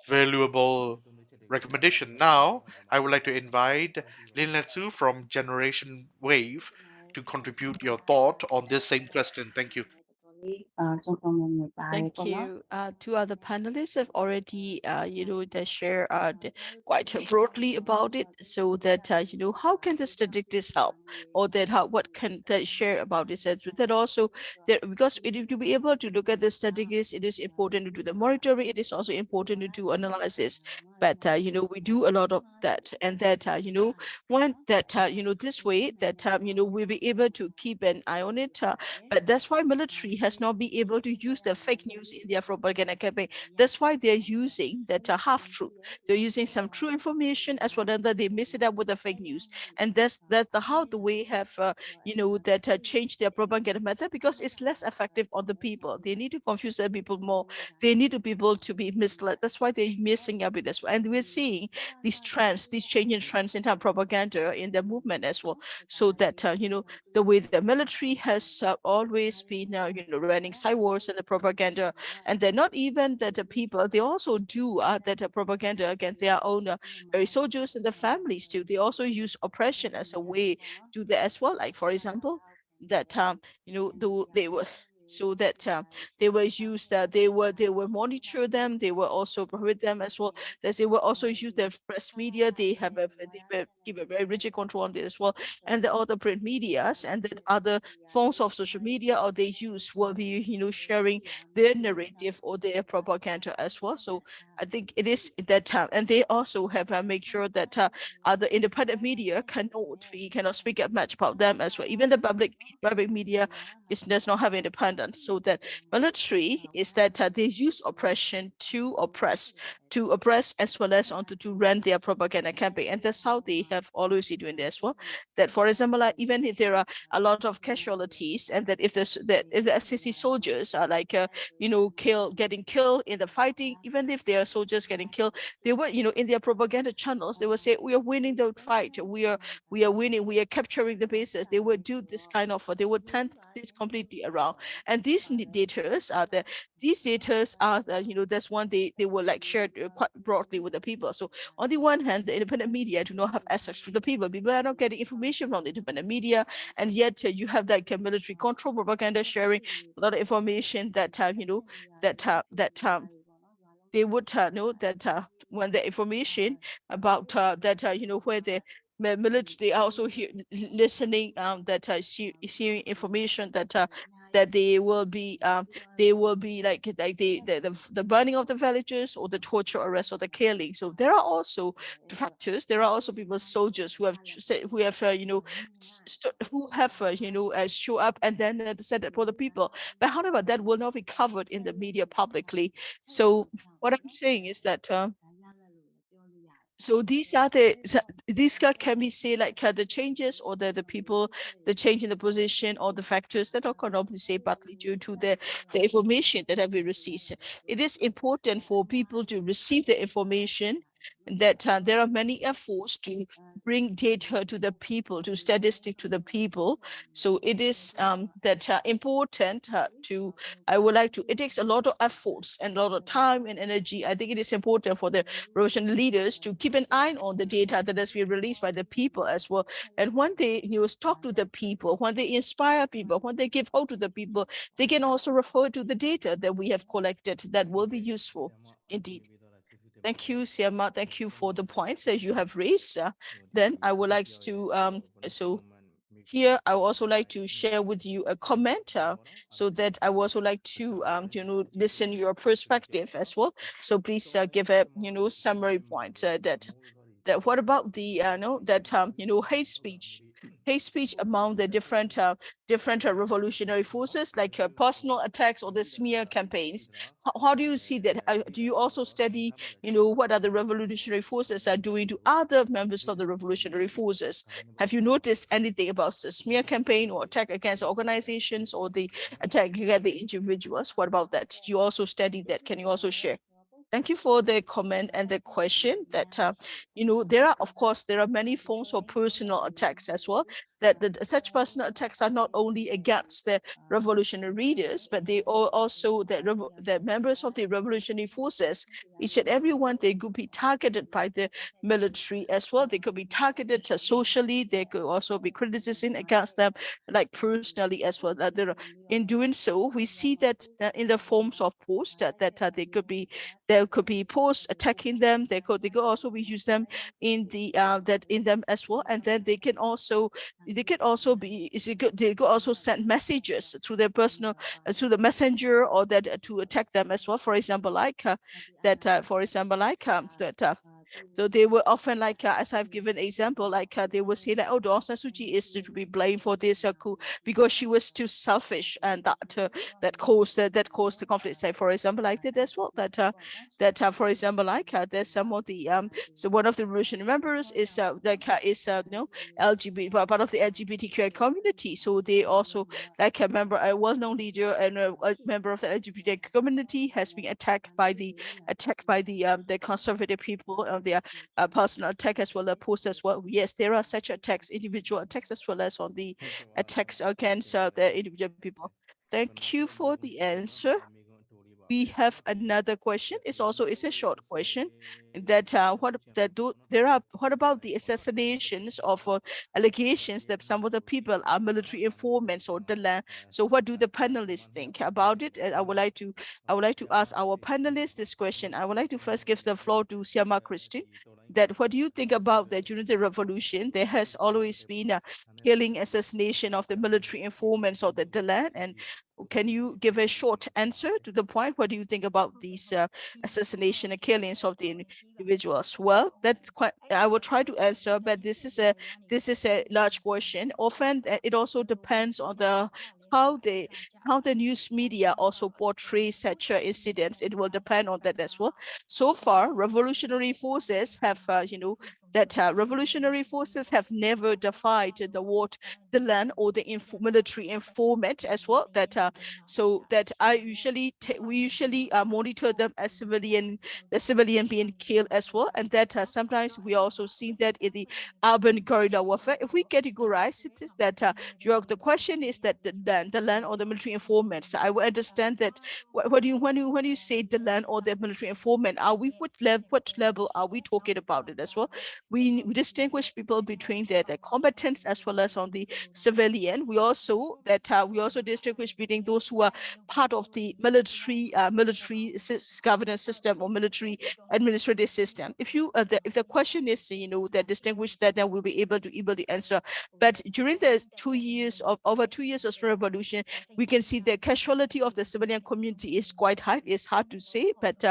valuable recommendation. Now, I would like to invite Linn from Generation Wave to contribute your thought on this same question. Thank you. Thank you. Two other panelists have already, they share quite broadly about it, so that how can the statistics help, or that how what can they share about this? That also that because to be able to look at the statistics, it is important to do the monitoring. It is also important to do analysis. But we do a lot of that, and that one that this way that we'll be able to keep an eye on it. But that's why military has not been able to use the fake news in their propaganda campaign. That's why they're using that half truth. They're using some true information as well, and that they mix it up with the fake news. And that's the how the way have that changed their propaganda method, because it's less effective on the people. They need to confuse the people more. They need the people to be misled. That's why they're missing a bit as well. And we're seeing these trends, these changing trends in terms of propaganda in the movement as well. So that the way the military has always been running side wars and the propaganda, and they're not even that the people, they also do that propaganda against their own very soldiers and the families too. They also use oppression as a way to do that as well. Like for example, that they were so that they were used they were monitor them, they were also prohibit them as well, that they were also use the press media. They have give a very rigid control on this as well, and the other print medias and that other forms of social media or they use will be sharing their narrative or their propaganda as well. So I think it is that time, and they also have make sure that other independent media cannot speak up much about them as well. Even the private media does not have independence. So that military is that they use oppression to oppress as well as to run their propaganda campaign, and that's how they have always been doing this as well. That for example, like, even if there are a lot of casualties, and that if the SCC soldiers are like getting killed in the fighting, even if there are soldiers getting killed, they were in their propaganda channels they will say, we are winning the fight, we are winning, we are capturing the bases. They would do this kind of they would turn this completely around. And these data are that's one they were like shared quite broadly with the people. So on the one hand, the independent media do not have access to the people. People are not getting information from the independent media, and yet you have like military control, propaganda sharing a lot of information that they would know that when the information about that where the military, they are also listening that hearing information that that they will be like the burning of the villages or the torture, arrest, or the killing. So there are also factors. There are also people, soldiers who have who have show up and then said it for the people. But however, that will not be covered in the media publicly. So what I'm saying is that so these are these can be say like the changes or the people, the change in the position or the factors that are cannot be say partly due to the information that have been received. It is important for people to receive the information, that there are many efforts to bring data to the people, to statistic to the people. So it is that important to, I would like to, it takes a lot of efforts and a lot of time and energy. I think it is important for the Russian leaders to keep an eye on the data that has been released by the people as well. And when they talk to the people, when they inspire people, when they give hope to the people, they can also refer to the data that we have collected that will be useful indeed. Thank you, Siama. Thank you for the points that you have raised. Then I would like to so here I would also like to share with you a comment, so that I would also like to listen your perspective as well. So please give a summary point that what about the no that hate speech among the different revolutionary forces, like personal attacks or the smear campaigns. How do you see that? Do you also study what other revolutionary forces are doing to other members of the revolutionary forces? Have you noticed anything about the smear campaign or attack against organizations or the attack against the individuals? What about that? Did you also study that? Can you also share? Thank you for the comment and the question that, there are, of course, there are many forms of personal attacks as well, that such personal attacks are not only against the revolutionary leaders, but they are also the members of the revolutionary forces. Each and every one, they could be targeted by the military as well. They could be targeted socially. They could also be criticism against them, like personally as well. In doing so, we see that in the forms of posts that they could be there could be posts attacking them. They could also be use them in the that in them as well, and then they can also be they could also send messages through their personal through the messenger, or that to attack them as well. For example, like so they were often like, as I've given example, like they would say like, oh, Aung San Suu Kyi is to be blamed for this coup because she was too selfish, and that caused the conflict. Say, for example, like that as well. For example, like there's some of the so one of the revolutionary members is LGBT, part of the LGBTQI community. So they also like a well-known leader and a member of the LGBT community has been attacked by the conservative people on their personal attack as well as post as well. Yes, there are such attacks, individual attacks as well as on the attacks against the individual people. Thank you for the answer. We have another question. It's a short question that what about the assassinations of allegations that some of the people are military informants or the land? So what do the panelists think about it? And I would like to ask our panelists this question. I would like to first give the floor to Siama Kristen. That what do you think about that during the revolution there has always been a killing, assassination of the military informants of the land, and can you give a short answer to the point? What do you think about these assassination and killings of the individuals? Well, that's quite, I will try to answer, but this is a large question. Often it also depends on the how the news media also portray such incidents. It will depend on that as well. So far, revolutionary forces have revolutionary forces have never defied the word, the land, or the military informant as well. So that we usually monitor them as the civilian being killed as well, and that sometimes we also see that in the urban guerrilla warfare. If we categorize it, is that the question is that the land or the military informants. I will understand that what do you when you say the land or the military informant, are we what level are we talking about it as well? We distinguish people between their combatants as well as on the civilian. We also distinguish between those who are part of the military governance system or military administrative system. If the question is that distinguish that, then we'll be able to answer. But during the over 2 years of revolution, we can see the casualty of the civilian community is quite high. It's hard to say, but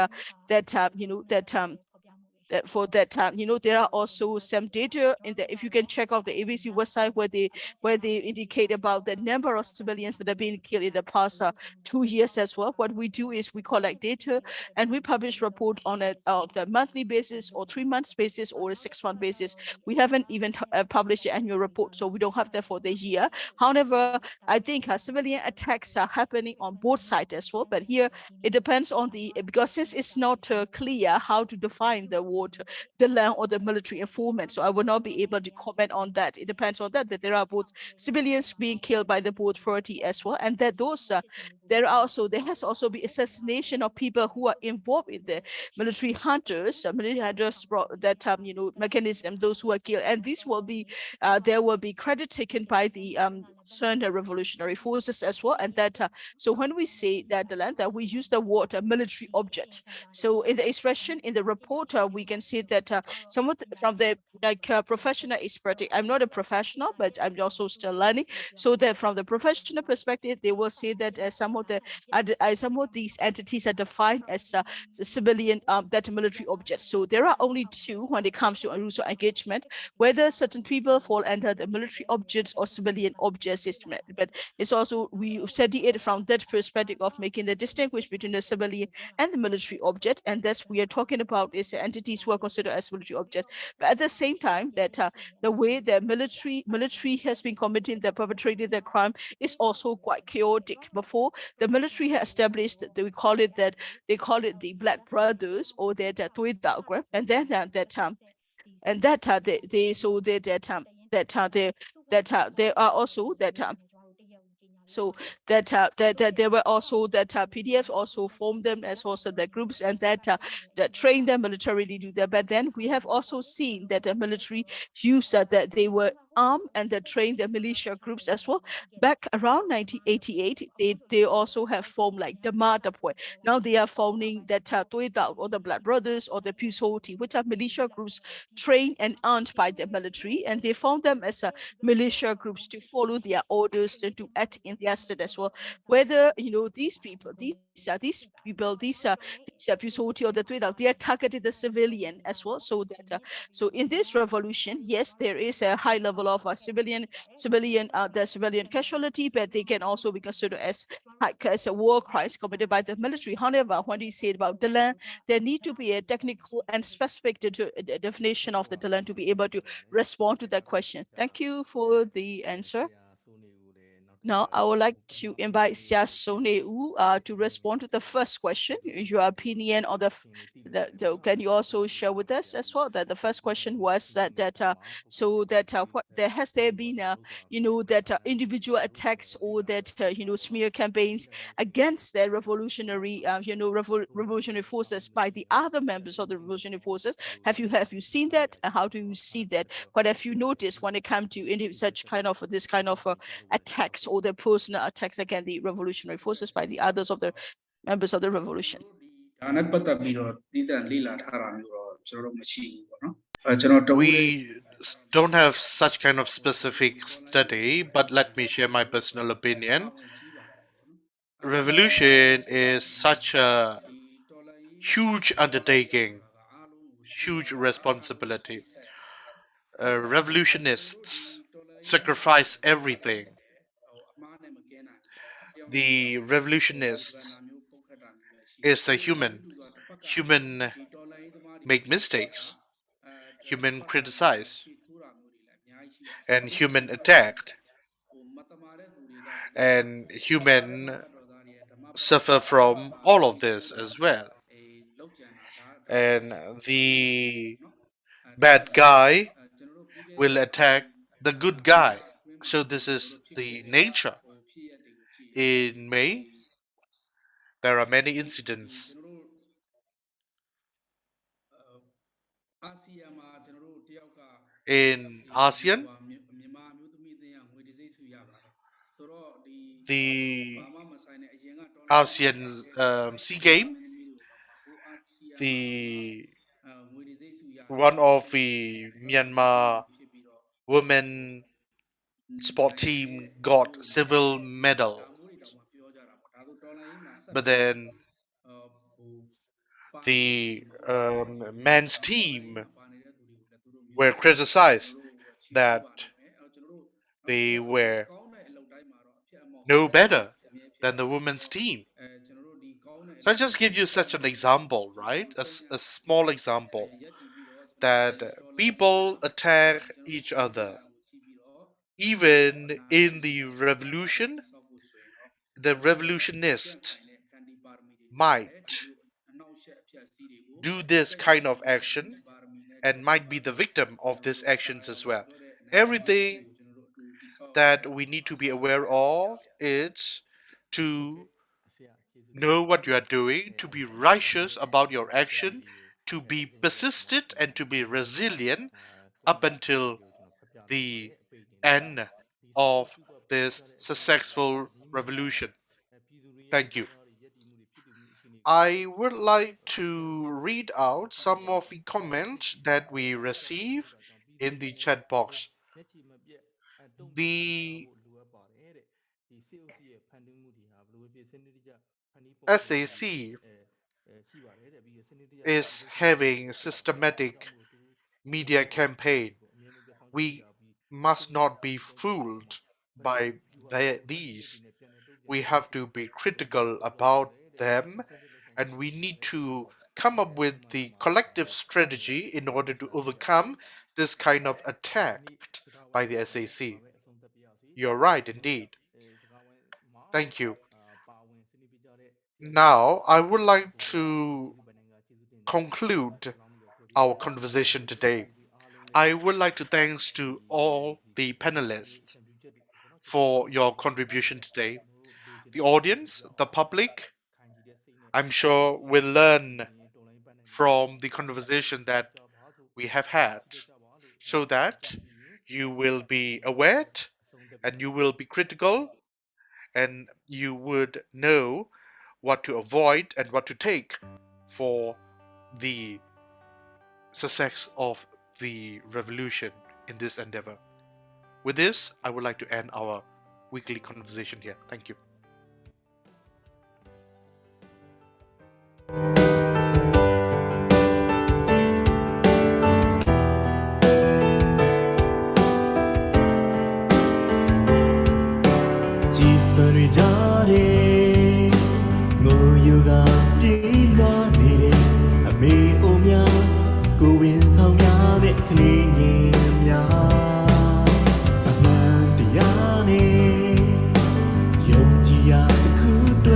for that time, there are also some data in the, if you can check out the ABC website where they indicate about the number of civilians that have been killed in the past 2 years as well. What we do is we collect data and we publish report on the monthly basis or 3 months basis or a 6-month basis. We haven't even published the annual report, so we don't have that for the year. However, I think civilian attacks are happening on both sides as well, but here it depends on because since it's not clear how to define the word, the land or the military informant, so I will not be able to comment on that. It depends on that there are both civilians being killed by the both party as well, and that there has also been assassination of people who are involved in the military hunters that mechanism, those who are killed, and this will be there will be credit taken by the concerned revolutionary forces as well. And that so when we say that the land, that we use the word military object. So in the expression in the report, we can see that some from the professional expert, I'm not a professional, but I'm also still learning. So that from the professional perspective, they will say that some of these entities are defined as civilian that military objects. So there are only two when it comes to rules of engagement, whether certain people fall under the military objects or civilian objects system. But it's also, we study it from that perspective of making the distinguish between the civilian and the military object, and that's we are talking about is entities who are considered as military objects. But at the same time, that the way the military has been committing, the perpetrating the crime is also quite chaotic. Before, the military has established, they call it the Black Brothers, or the Tuoi Dao group, and then there are also so that there were also that PDF also formed them as also the groups, and that train them militarily to do that. But then we have also seen that the military use that they were arm and they train their militia groups as well. Back around 1988, they also have formed like the Madapwe. Now they are forming that Tuidao or the Blood Brothers or the Pisoti, which are militia groups trained and armed by the military, and they form them as militia groups to follow their orders and to act in their stead as well. Whether these Pisoti or the Tuidao, they are targeted the civilian as well, so that so in this revolution, yes, there is a high level of civilian casualty, but they can also be considered as a war crimes committed by the military. However, when he said about the land, there need to be a technical and specific definition of the land to be able to respond to that question. Thank you for the answer. Now, I would like to invite Sia Soneu to respond to the first question, your opinion on can you also share with us as well that the first question was what there has there been individual attacks or smear campaigns against the revolutionary revolutionary forces by the other members of the revolutionary forces? Have you seen that? And how do you see that? What have you noticed when it comes to such kind of this kind of attacks or the personal attacks against the revolutionary forces by the others of the members of the revolution? We don't have such kind of specific study, but let me share my personal opinion. Revolution is such a huge undertaking, huge responsibility. Revolutionists sacrifice everything. The revolutionist is a human. Human make mistakes. Human criticize. And human attacked. And human suffer from all of this as well. And the bad guy will attack the good guy. So this is the nature. In May, there are many incidents. In ASEAN, the ASEAN Sea Game, the one of the Myanmar women sport team got silver medal, but then the men's team were criticized that they were no better than the women's team. So I just give you such an example, right? A small example that people attack each other. Even in the revolution, the revolutionist might do this kind of action and might be the victim of these actions as well. Everything that we need to be aware of is to know what you are doing, to be righteous about your action, to be persistent and to be resilient up until the end of this successful revolution. Thank you. I would like to read out some of the comments that we receive in the chat box. The SAC is having systematic media campaign. We must not be fooled by these. We have to be critical about them, and we need to come up with the collective strategy in order to overcome this kind of attack by the SAC. You're right, indeed. Thank you. Now, I would like to conclude our conversation today. I would like to thanks to all the panelists for your contribution today. The audience, the public, I'm sure will learn from the conversation that we have had so that you will be aware and you will be critical, and you would know what to avoid and what to take for the success of the revolution in this endeavor. With this, I would like to end our weekly conversation here. Thank you.